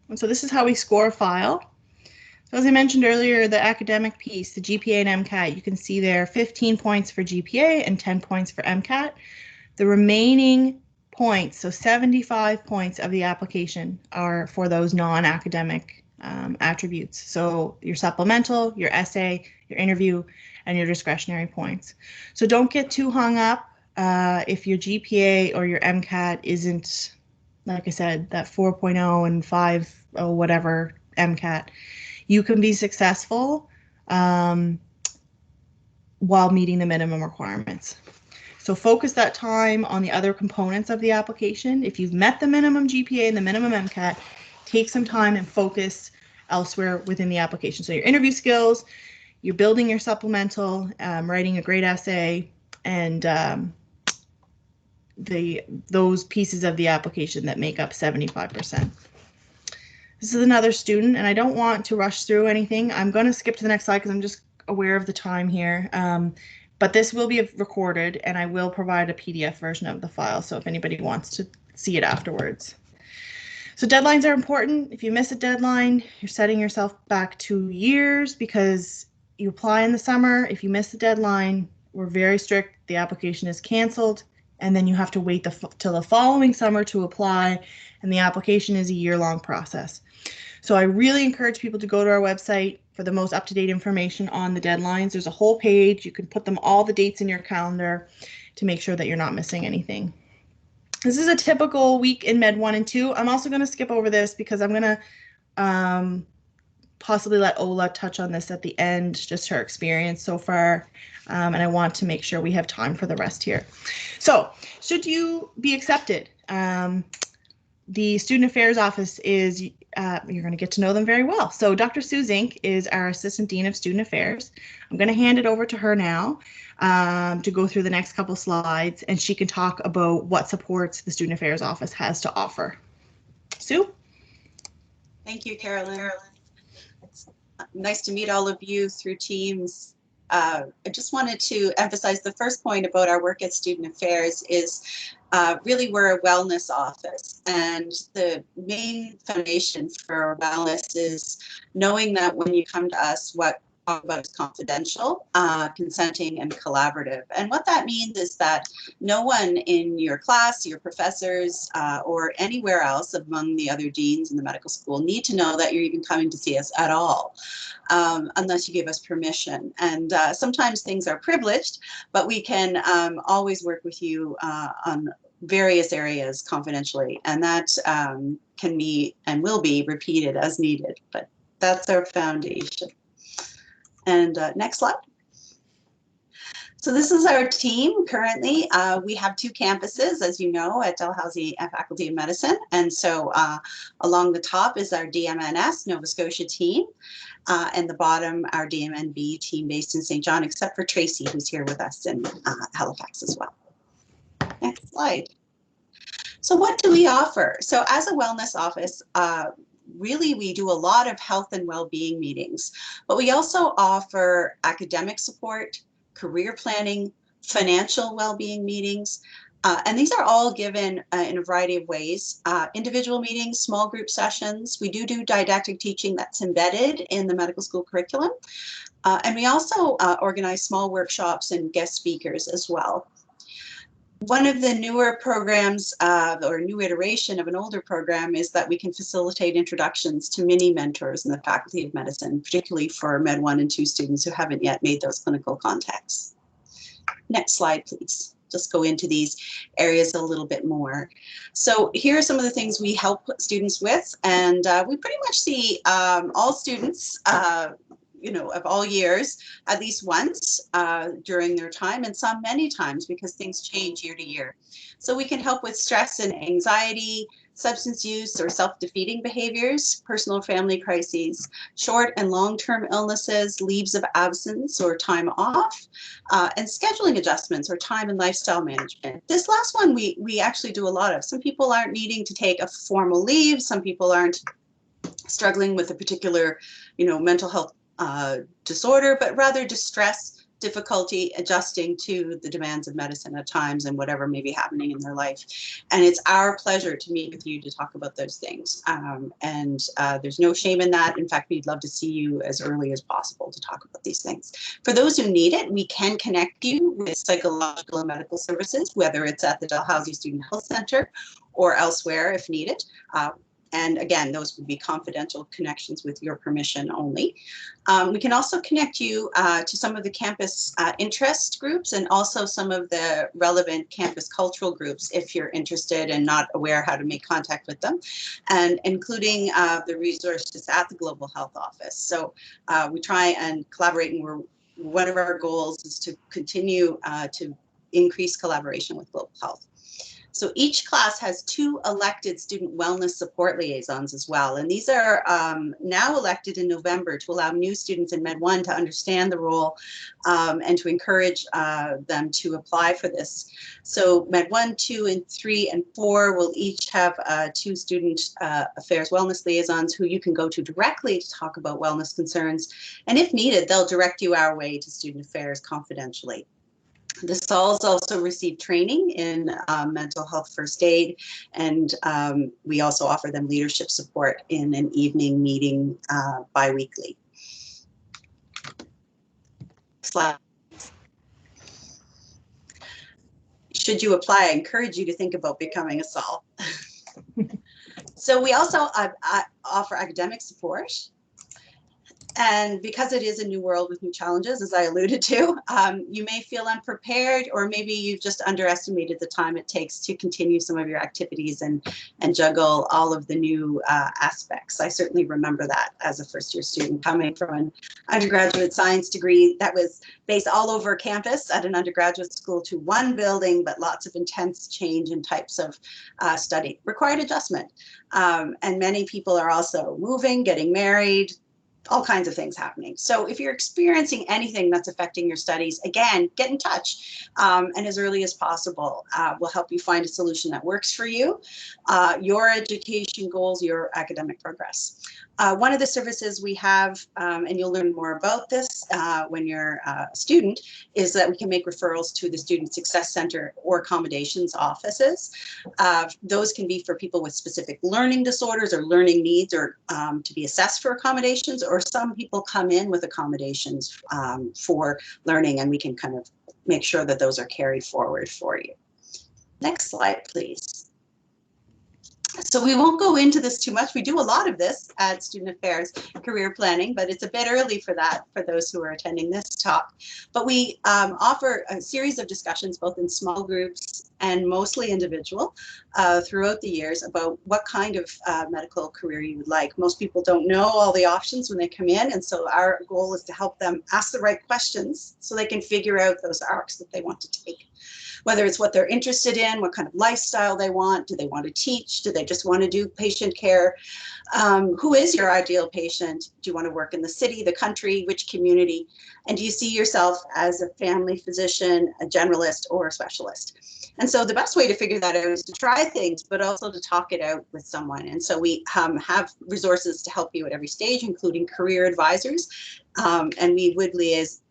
And so this is how we score a file. So as I mentioned earlier, the academic piece, the GPA and MCAT, you can see there 15 points for GPA and 10 points for MCAT. The remaining points, so 75 points of the application are for those non-academic attributes. So your supplemental, your essay, your interview, and your discretionary points. So don't get too hung up if your GPA or your MCAT isn't, like I said, that 4.0 and 5.0 whatever MCAT. You can be successful while meeting the minimum requirements. So focus that time on the other components of the application. If you've met the minimum GPA and the minimum MCAT, take some time and focus elsewhere within the application. So your interview skills, you're building your supplemental, writing a great essay, and those pieces of the application that make up 75%. This is another student, and I don't want to rush through anything. I'm going to skip to the next slide because I'm just aware of the time here. But this will be recorded, and I will provide a PDF version of the file, so if anybody wants to see it afterwards. So deadlines are important. If you miss a deadline, you're setting yourself back 2 years because you apply in the summer. If you miss the deadline, we're very strict. The application is canceled, and then you have to wait till the following summer to apply, and the application is a year-long process. So I really encourage people to go to our website for the most up-to-date information on the deadlines. There's a whole page. You can put all the dates in your calendar to make sure that you're not missing anything. This is a typical week in Med 1 and 2. I'm also going to skip over this because I'm going to possibly let Ola touch on this at the end, just her experience so far. And I want to make sure we have time for the rest here. So should you be accepted, the Student Affairs Office is, you're going to get to know them very well. So Dr. Sue Zink is our Assistant Dean of Student Affairs. I'm going to hand it over to her now to go through the next couple slides, and she can talk about what supports the Student Affairs Office has to offer. Sue? Thank you, Carolyn. It's nice to meet all of you through Teams. I just wanted to emphasize the first point about our work at Student Affairs is really we're a wellness office, and the main foundation for wellness is knowing that when you come to us, what about is confidential, consenting, and collaborative. And what that means is that no one in your class, your professors, or anywhere else among the other deans in the medical school need to know that you're even coming to see us at all, unless you give us permission. And sometimes things are privileged, but we can always work with you on various areas confidentially, and that can be and will be repeated as needed, but that's our foundation. And next slide. So this is our team currently. We have 2 campuses, as you know, at Dalhousie Faculty of Medicine. And so along the top is our DMNS Nova Scotia team, and the bottom our DMNB team based in St. John, except for Tracy, who's here with us in Halifax as well. Next slide. So what do we offer? So as a wellness office, really, we do a lot of health and well-being meetings, but we also offer academic support, career planning, financial well-being meetings, and these are all given in a variety of ways. Individual meetings, small group sessions. We do didactic teaching that's embedded in the medical school curriculum, and we also organize small workshops and guest speakers as well. One of the newer programs, or new iteration of an older program, is that we can facilitate introductions to mini mentors in the Faculty of Medicine, particularly for Med 1 and 2 students who haven't yet made those clinical contacts. Next slide, please. Just go into these areas a little bit more. So here are some of the things we help students with, and we pretty much see all students of all years, at least once during their time, and some many times, because things change year to year. So we can help with stress and anxiety, substance use or self-defeating behaviors, personal family crises, short and long-term illnesses, leaves of absence or time off, and scheduling adjustments or time and lifestyle management. This last one we actually do a lot of. Some people aren't needing to take a formal leave. Some people aren't struggling with a particular, mental health disorder, but rather distress, difficulty adjusting to the demands of medicine at times and whatever may be happening in their life. And it's our pleasure to meet with you to talk about those things. And there's no shame in that. In fact, we'd love to see you as early as possible to talk about these things. For those who need it, we can connect you with psychological and medical services, whether it's at the Dalhousie Student Health Center or elsewhere if needed. And again, those would be confidential connections with your permission only. We can also connect you to some of the campus interest groups and also some of the relevant campus cultural groups if you're interested and not aware how to make contact with them, and including the resources at the Global Health Office. So we try and collaborate, and one of our goals is to continue to increase collaboration with Global Health. So each class has 2 elected student wellness support liaisons as well. And these are now elected in November to allow new students in Med 1 to understand the role and to encourage them to apply for this. So Med 1, 2, and 3, and 4 will each have 2 student affairs wellness liaisons who you can go to directly to talk about wellness concerns. And if needed, they'll direct you our way to student affairs confidentially. The SALs also receive training in mental health first aid, and we also offer them leadership support in an evening meeting bi-weekly. Slide. Should you apply, I encourage you to think about becoming a SAL. So we also offer academic support. And because it is a new world with new challenges, as I alluded to, you may feel unprepared, or maybe you've just underestimated the time it takes to continue some of your activities and juggle all of the new aspects. I certainly remember that as a first-year student coming from an undergraduate science degree that was based all over campus at an undergraduate school to one building, but lots of intense change in types of study. Required adjustment. And many people are also moving, getting married, all kinds of things happening. So if you're experiencing anything that's affecting your studies, again, get in touch, and as early as possible. We'll help you find a solution that works for you, your education goals, your academic progress. One of the services we have, and you'll learn more about this when you're a student, is that we can make referrals to the Student Success Center or accommodations offices. Those can be for people with specific learning disorders or learning needs, or to be assessed for accommodations, or some people come in with accommodations for learning, and we can kind of make sure that those are carried forward for you. Next slide, please. So we won't go into this too much. We do a lot of this at Student Affairs Career Planning, but it's a bit early for that for those who are attending this talk. But we offer a series of discussions, both in small groups and mostly individual, throughout the years about what kind of medical career you would like. Most people don't know all the options when they come in, and so our goal is to help them ask the right questions so they can figure out those arcs that they want to take. Whether it's what they're interested in, what kind of lifestyle they want, do they want to teach, do they just want to do patient care? Who is your ideal patient? Do you want to work in the city, the country, which community? And do you see yourself as a family physician, a generalist, or a specialist? And so the best way to figure that out is to try things, but also to talk it out with someone. And so we have resources to help you at every stage, including career advisors, and we would liaise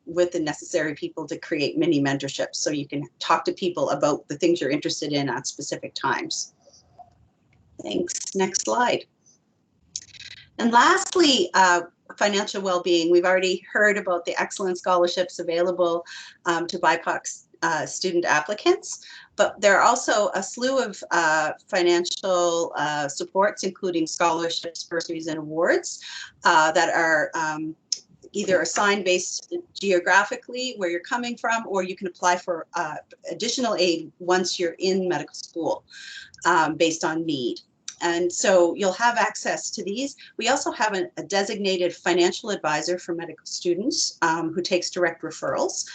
with the necessary people to create mini mentorships so you can talk to people about the things you're interested in at specific times. Thanks. Next slide. And lastly, financial well-being. We've already heard about the excellent scholarships available to BIPOC student applicants, but there are also a slew of financial supports, including scholarships, bursaries, and awards that are either assigned based geographically where you're coming from, or you can apply for additional aid once you're in medical school based on need. And so you'll have access to these. We also have a designated financial advisor for medical students who takes direct referrals.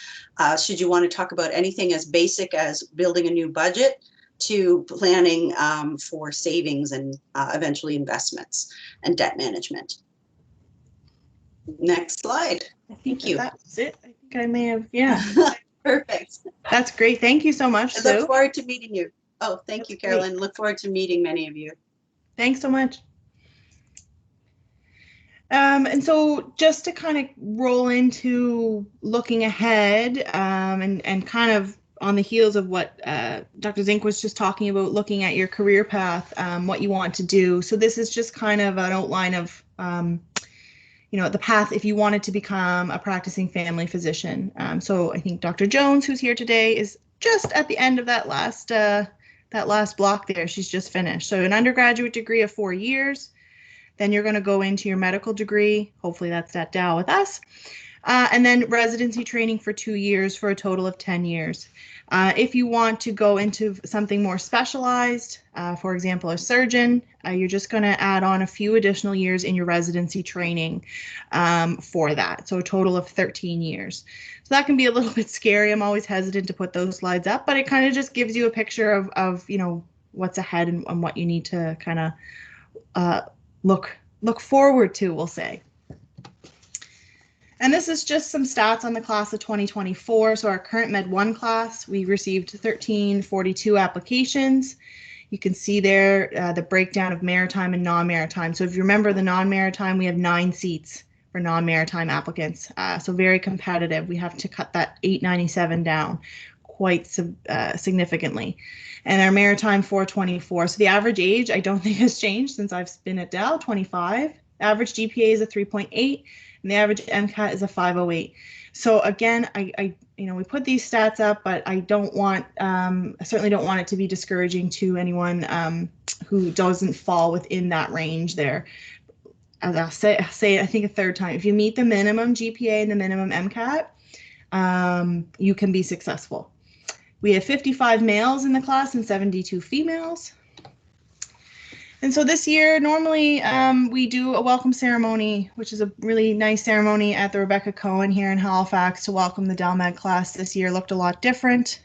Should you want to talk about anything as basic as building a new budget to planning for savings and eventually investments and debt management. Next slide. Thank you. That's it. I think I may have, yeah. Perfect. That's great. Thank you so much, Sue. I look forward to meeting you. Oh, thank you, Carolyn. Great. Look forward to meeting many of you. Thanks so much. And so just to kind of roll into looking ahead and kind of on the heels of what Dr. Zink was just talking about, looking at your career path, what you want to do. So this is just kind of an outline of you know, the path if you wanted to become a practicing family physician. So I think Dr. Jones, who's here today, is just at the end of that last block there. She's just finished. So an undergraduate degree of 4 years, then you're going to go into your medical degree. Hopefully that's at Dal with us. And then residency training for 2 years for a total of 10 years. If you want to go into something more specialized, for example, a surgeon, you're just going to add on a few additional years in your residency training for that. So a total of 13 years. So that can be a little bit scary. I'm always hesitant to put those slides up, but it kind of just gives you a picture of you know, what's ahead and what you need to kind of look forward to, we'll say. And this is just some stats on the class of 2024. So our current Med 1 class, we received 1342 applications. You can see there the breakdown of maritime and non-maritime. So if you remember the non-maritime, we have 9 seats for non-maritime applicants. So very competitive. We have to cut that 897 down quite significantly. And our maritime 424. So the average age, I don't think has changed since I've been at Dal, 25. Average GPA is a 3.8. And the average Mcat is a 508. So again, I you know, we put these stats up, but I don't want, I certainly don't want it to be discouraging to anyone who doesn't fall within that range there. As I'll say I think a third time, if you meet the minimum GPA and the minimum Mcat, you can be successful. We have 55 males in the class and 72 females. And so this year, normally we do a welcome ceremony, which is a really nice ceremony at the Rebecca Cohen here in Halifax to welcome the DalMed class. This year looked a lot different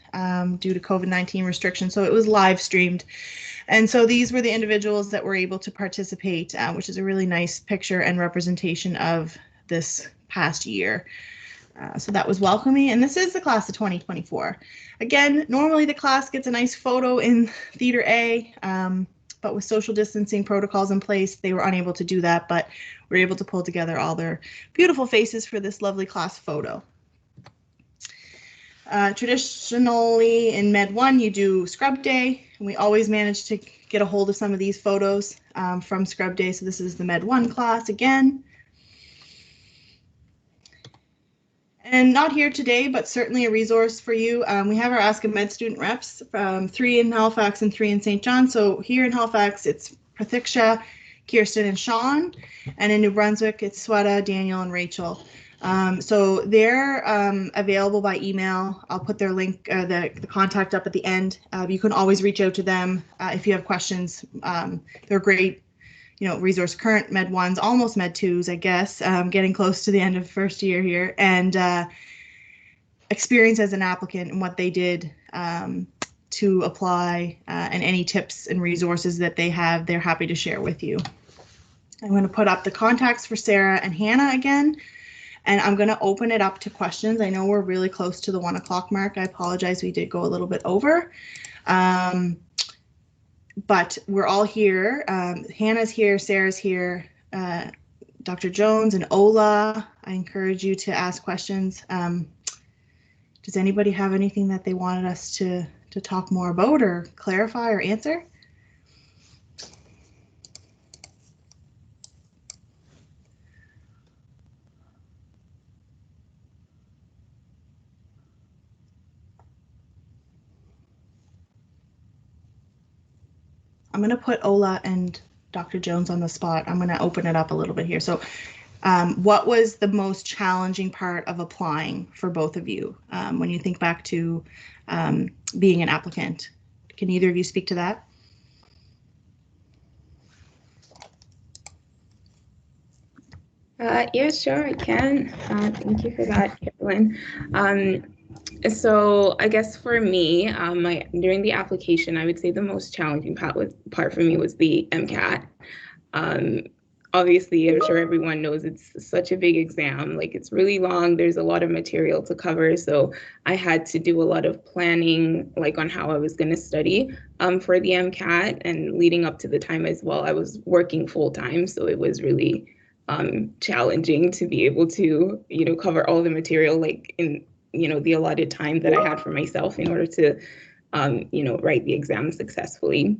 due to COVID-19 restrictions, so it was live streamed. And so these were the individuals that were able to participate, which is a really nice picture and representation of this past year. So that was welcoming, and this is the class of 2024. Again, normally the class gets a nice photo in Theater A, but with social distancing protocols in place, they were unable to do that, but we're able to pull together all their beautiful faces for this lovely class photo. Traditionally in Med 1, you do Scrub Day, and we always manage to get a hold of some of these photos from Scrub Day. So this is the Med 1 class again. And not here today, but certainly a resource for you. We have our Ask a Med student reps, 3 in Halifax and 3 in St. John. So here in Halifax, it's Prathiksha, Kirsten, and Sean. And in New Brunswick, it's Sweta, Daniel, and Rachel. So they're available by email. I'll put their link, the contact up at the end. You can always reach out to them if you have questions. They're great, resource, current Med 1s, almost Med 2s, I guess, getting close to the end of first year here, and experience as an applicant and what they did to apply, and any tips and resources that they have, they're happy to share with you. I'm going to put up the contacts for Sarah and Hannah again, and I'm going to open it up to questions. I know we're really close to the 1 o'clock mark. I apologize, we did go a little bit over. But we're all here. Hannah's here, Sarah's here, Dr. Jones and Ola. I encourage you to ask questions. Does anybody have anything that they wanted us to talk more about or clarify or answer? I'm going to put Ola and Dr. Jones on the spot. I'm going to open it up a little bit here. So what was the most challenging part of applying for both of you when you think back to being an applicant? Can either of you speak to that? Yeah, sure, I can. Thank you for that, Carolyn. So I guess for me, during the application, I would say the most challenging part for me was the Mcat. Obviously, I'm sure everyone knows it's such a big exam. Like, it's really long. There's a lot of material to cover. So I had to do a lot of planning, like on how I was going to study for the Mcat, and leading up to the time as well, I was working full time. So it was really challenging to be able to, cover all the material like in, the allotted time that I had for myself in order to, write the exam successfully.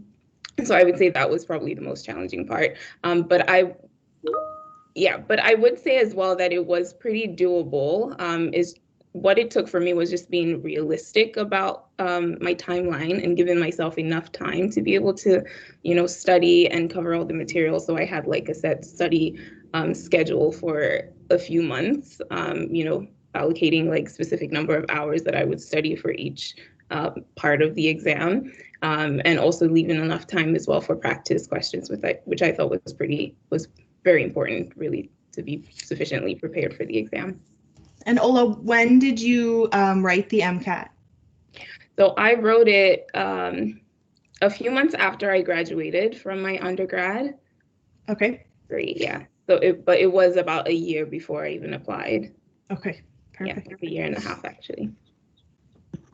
So I would say that was probably the most challenging part. But I would say as well that it was pretty doable. Is what it took for me was just being realistic about my timeline and giving myself enough time to be able to, study and cover all the material. So I had like a set study schedule for a few months, allocating like specific number of hours that I would study for each part of the exam, and also leaving enough time as well for practice questions, which I thought was very important, really, to be sufficiently prepared for the exam. And Ola, when did you write the Mcat? So I wrote it a few months after I graduated from my undergrad. Okay. Great, yeah. So it was about a year before I even applied. Okay, perfect. Yeah, a year and a half actually.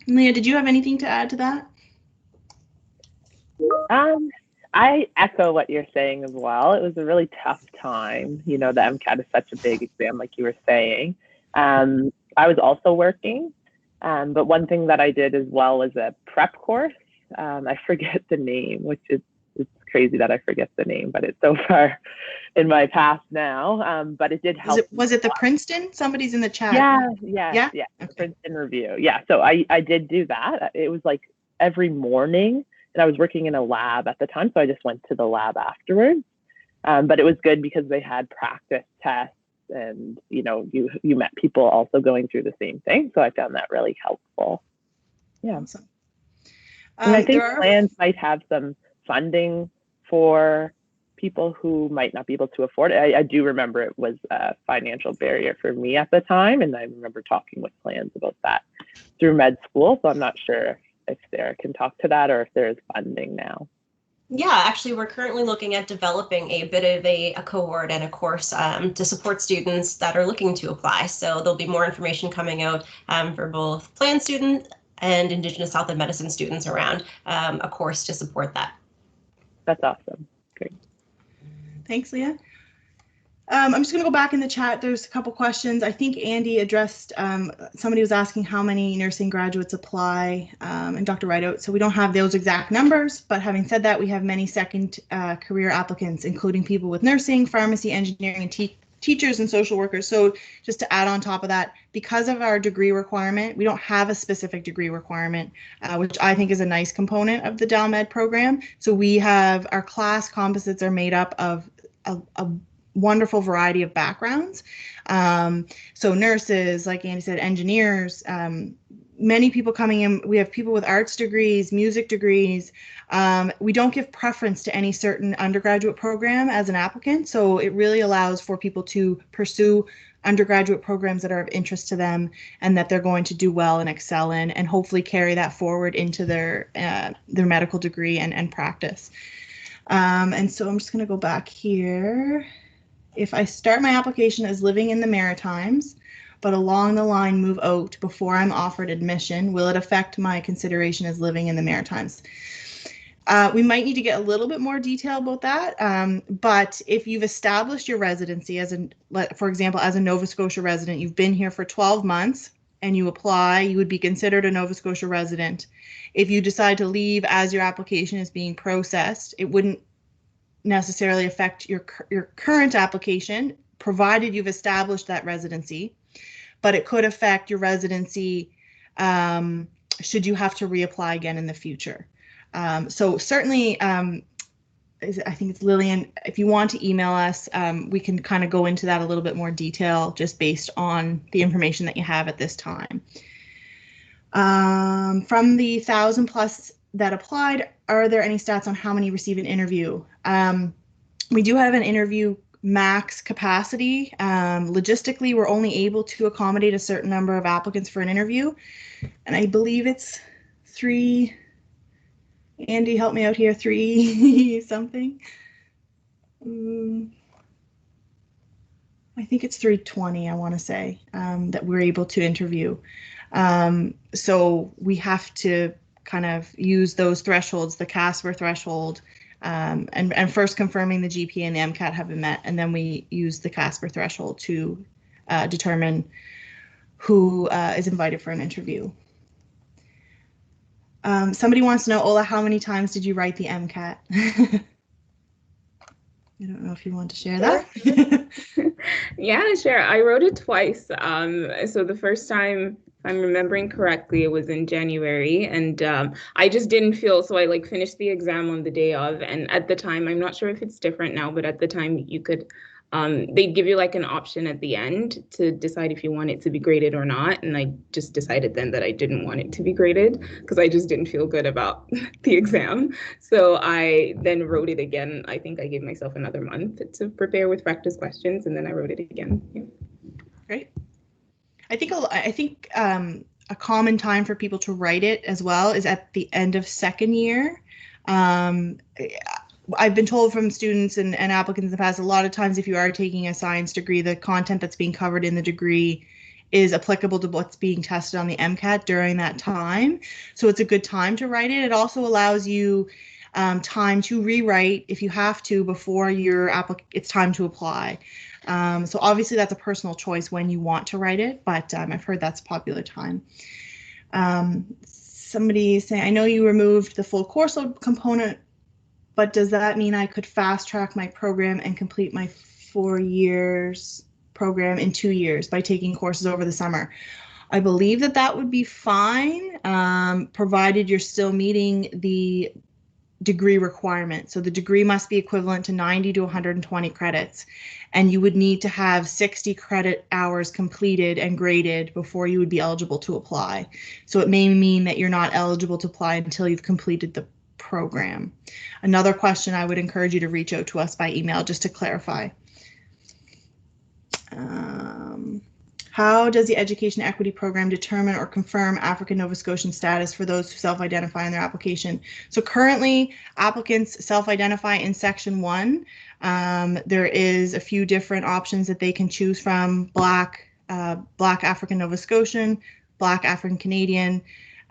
Leah, did you have anything to add to that? I echo what you're saying as well. It was a really tough time. The MCAT is such a big exam, like you were saying. I was also working, but one thing that I did as well was a prep course. I forget the name, which is, it's crazy that I forget the name, but it's so far in my past now. But it did help. Was it the Princeton? Somebody's in the chat. Yeah. Okay. Princeton review. Yeah. So I did do that. It was like every morning, and I was working in a lab at the time, so I just went to the lab afterwards. But it was good because they had practice tests, and you met people also going through the same thing. So I found that really helpful. Yeah. Awesome. And I think plans might have some funding for people who might not be able to afford it. I do remember it was a financial barrier for me at the time, and I remember talking with plans about that through med school. So I'm not sure if Sarah can talk to that or if there is funding now. Yeah, actually, we're currently looking at developing a bit of a cohort and a course to support students that are looking to apply. So there'll be more information coming out for both plan students and Indigenous Health and Medicine students around a course to support that. That's awesome. Great. Thanks, Leah. I'm just going to go back in the chat. There's a couple questions. I think Andy addressed, somebody was asking how many nursing graduates apply, and Dr. Rideout. So we don't have those exact numbers, but having said that, we have many second career applicants, including people with nursing, pharmacy, engineering, and teachers and social workers. So just to add on top of that, because of our degree requirement, we don't have a specific degree requirement, which I think is a nice component of the DalMed program. So we have our class composites are made up of a wonderful variety of backgrounds. So nurses, like Andy said, engineers, many people coming in. We have people with arts degrees, music degrees. We don't give preference to any certain undergraduate program as an applicant. So it really allows for people to pursue undergraduate programs that are of interest to them and that they're going to do well and excel in, and hopefully carry that forward into their medical degree and practice. And so I'm just going to go back here. If I start my application as living in the Maritimes, but along the line move out before I'm offered admission, will it affect my consideration as living in the Maritimes? We might need to get a little bit more detail about that, but if you've established your residency for example, as a Nova Scotia resident, you've been here for 12 months and you apply, you would be considered a Nova Scotia resident. If you decide to leave as your application is being processed, it wouldn't necessarily affect your current application, provided you've established that residency, but it could affect your residency should you have to reapply again in the future. So certainly, I think it's Lillian, if you want to email us, we can kind of go into that a little bit more detail just based on the information that you have at this time. From the 1,000 plus that applied, are there any stats on how many receive an interview? We do have an interview max capacity. Logistically, we're only able to accommodate a certain number of applicants for an interview, and I believe it's 3. Andy, help me out here. 3 something. I think it's 320, I want to say, that we're able to interview. So we have to kind of use those thresholds, the CASPER threshold, and first confirming the GPA and the Mcat have been met, and then we use the CASPER threshold to determine who is invited for an interview. Somebody wants to know, Ola, how many times did you write the Mcat? I don't know if you want to share that. Yeah, sure. I wrote it twice. So the first time, if I'm remembering correctly, it was in January, and I just didn't feel, so I finished the exam on the day of, and at the time, I'm not sure if it's different now, but at the time you could, they'd give you an option at the end to decide if you want it to be graded or not, and I just decided then that I didn't want it to be graded because I just didn't feel good about the exam. So I then wrote it again. I think I gave myself another month to prepare with practice questions, and then I wrote it again. Yeah. Great. I think a common time for people to write it as well is at the end of second year. I've been told from students and applicants in the past, a lot of times if you are taking a science degree, the content that's being covered in the degree is applicable to what's being tested on the Mcat during that time. So it's a good time to write it. It also allows you time to rewrite if you have to before it's time to apply. So obviously that's a personal choice when you want to write it, but I've heard that's a popular time. Somebody saying, I know you removed the full course load component, but does that mean I could fast track my program and complete my 4 years program in 2 years by taking courses over the summer? I believe that would be fine, provided you're still meeting the degree requirement. So the degree must be equivalent to 90 to 120 credits, and you would need to have 60 credit hours completed and graded before you would be eligible to apply. So it may mean that you're not eligible to apply until you've completed the program. Another question, I would encourage you to reach out to us by email just to clarify. How does the Education Equity Program determine or confirm African Nova Scotian status for those who self-identify in their application? So currently, applicants self-identify in Section 1. There is a few different options that they can choose from: Black African Nova Scotian, Black African Canadian,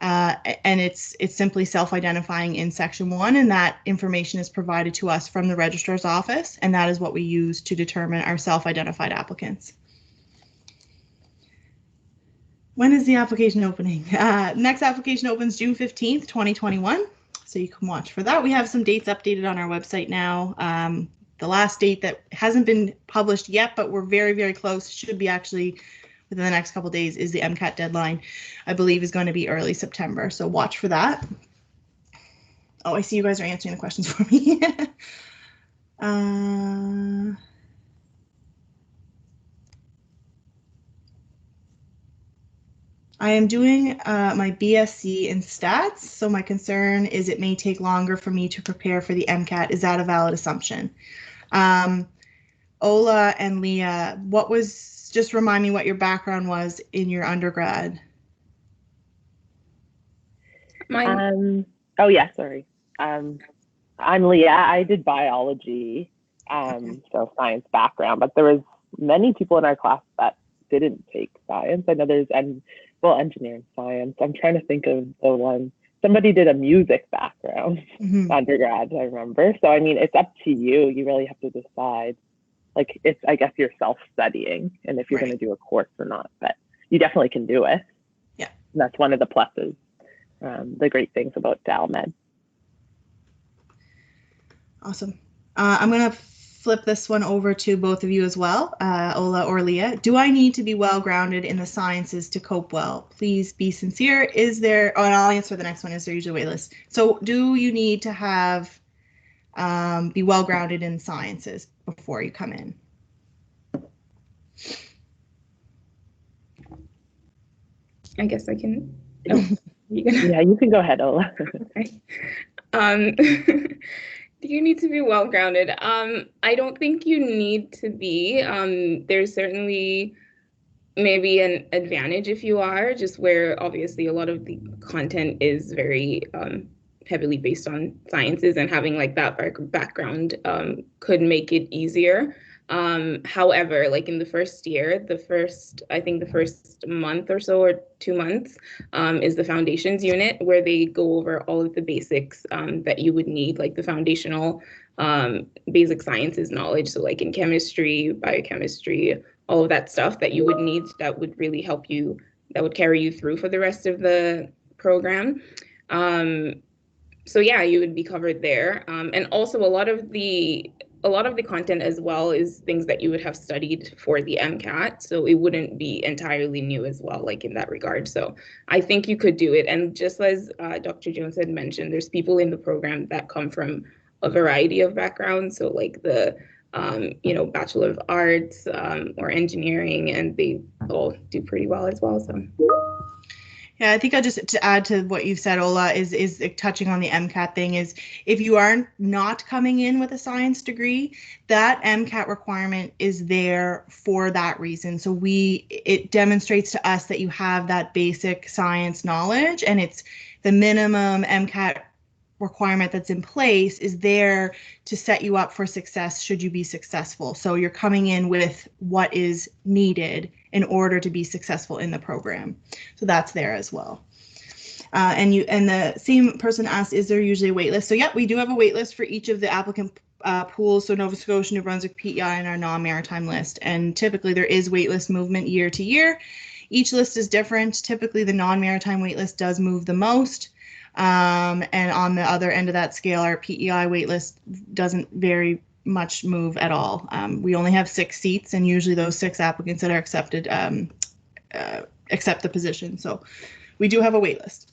and it's simply self-identifying in Section 1, and that information is provided to us from the Registrar's Office, and that is what we use to determine our self-identified applicants. When is the application opening? Next application opens June 15th, 2021. So you can watch for that. We have some dates updated on our website now. the last date that hasn't been published yet, but we're very, very close, should be actually within the next couple of days, is the Mcat deadline. I believe is going to be early September, so watch for that. Oh, I see you guys are answering the questions for me. I am doing my BSc in stats, so my concern is it may take longer for me to prepare for the Mcat. Is that a valid assumption? Ola and Leah, just remind me what your background was in your undergrad. Oh yeah, sorry. I'm Leah. I did biology, so science background, but there was many people in our class that didn't take science. I know there's engineering science. I'm trying to think of the one. Somebody did a music background undergrad, I remember. So I mean, it's up to you. You really have to decide. Like, it's, I guess you're self-studying and if you're going to do a course or not, but you definitely can do it. Yeah. And that's one of the pluses, the great things about DalMed. Awesome. I'm going to flip this one over to both of you as well, Ola or Leah. Do I need to be well-grounded in the sciences to cope well? Please be sincere. Is there, and I'll answer the next one, is there usually a wait list? So do you need to have, be well-grounded in sciences before you come in? I guess I can. Oh, yeah, you can go ahead, Ola. Okay. Do you need to be well-grounded? I don't think you need to be. There's certainly maybe an advantage if you are, just where obviously a lot of the content is very heavily based on sciences, and having like that background could make it easier. However, like in the first year, I think the first month or so, or 2 months, is the foundations unit, where they go over all of the basics that you would need, like the foundational basic sciences knowledge. So like in chemistry, biochemistry, all of that stuff that you would need, that would really help you, that would carry you through for the rest of the program. So yeah, you would be covered there. And also a lot of the content as well is things that you would have studied for the Mcat, so it wouldn't be entirely new as well, like in that regard. So I think you could do it. And just as Dr. Jones had mentioned, there's people in the program that come from a variety of backgrounds. So like the, Bachelor of Arts or engineering, and they all do pretty well as well. So. Yeah, I think I'll just, to add to what you've said, Ola, is touching on the Mcat thing, is if you are not coming in with a science degree, that Mcat requirement is there for that reason. So it demonstrates to us that you have that basic science knowledge, and it's the minimum Mcat requirement that's in place is there to set you up for success should you be successful. So you're coming in with what is needed in order to be successful in the program. So that's there as well. And the same person asked, is there usually a wait list? So yeah, we do have a wait list for each of the applicant pools. So Nova Scotia, New Brunswick, PEI, and our non-maritime list. And typically there is wait list movement year to year. Each list is different. Typically the non-maritime wait list does move the most. And on the other end of that scale, our PEI waitlist doesn't very much move at all. We only have 6 seats, and usually those 6 applicants that are accepted accept the position. So we do have a waitlist.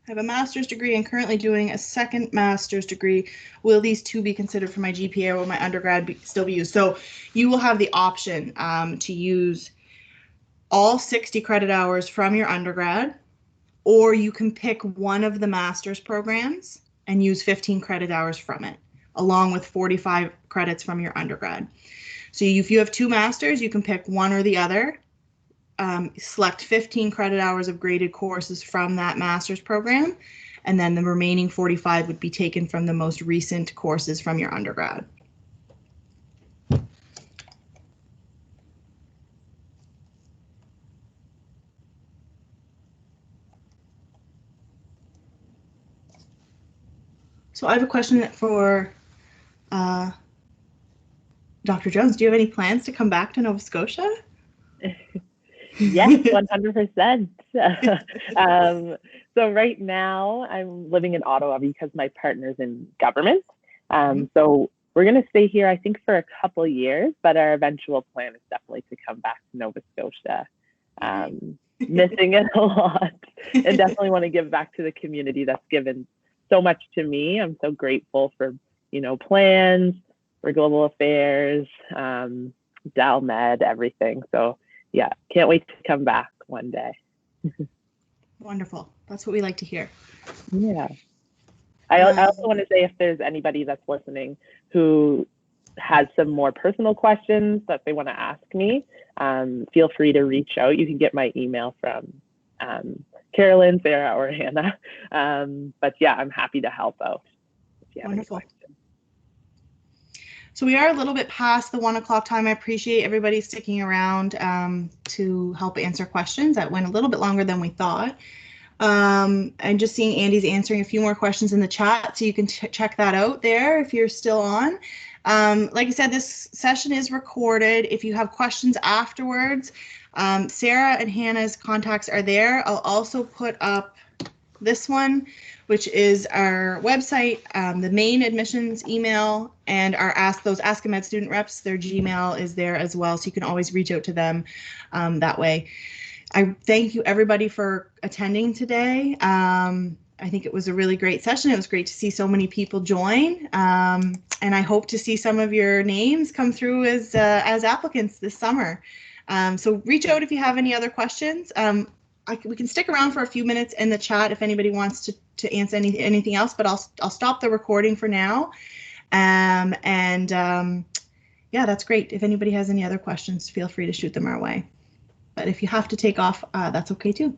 I have a master's degree and currently doing a second master's degree. Will these 2 be considered for my GPA, or will my undergrad still be used? So you will have the option to use all 60 credit hours from your undergrad, or you can pick one of the master's programs and use 15 credit hours from it, along with 45 credits from your undergrad. So if you have 2 masters, you can pick one or the other, select 15 credit hours of graded courses from that master's program, and then the remaining 45 would be taken from the most recent courses from your undergrad. So I have a question for Dr. Jones. Do you have any plans to come back to Nova Scotia? Yes, 100%. So right now I'm living in Ottawa because my partner's in government. So we're going to stay here, I think, for a couple years, but our eventual plan is definitely to come back to Nova Scotia. Missing it a lot, and definitely want to give back to the community that's given so much to me. I'm so grateful for, plans, for global affairs, DalMed, everything. So yeah, can't wait to come back one day. Wonderful. That's what we like to hear. Yeah. I also want to say, if there's anybody that's listening who has some more personal questions that they want to ask me, feel free to reach out. You can get my email from Carolyn, Sarah, or Hannah. But yeah, I'm happy to help out if you have Wonderful. any questions. So we are a little bit past the 1 o'clock time. I appreciate everybody sticking around to help answer questions. That went a little bit longer than we thought. And just seeing Andy's answering a few more questions in the chat, so you can check that out there if you're still on. Like I said, this session is recorded. If you have questions afterwards, Sarah and Hannah's contacts are there. I'll also put up this one, which is our website, the main admissions email, and our Ask a Med student reps. Their Gmail is there as well, so you can always reach out to them that way. I thank you everybody for attending today. I think it was a really great session. It was great to see so many people join, and I hope to see some of your names come through as applicants this summer. So reach out if you have any other questions. We can stick around for a few minutes in the chat if anybody wants to answer anything else, but I'll stop the recording for now. Yeah, that's great. If anybody has any other questions, feel free to shoot them our way. But if you have to take off, that's okay too.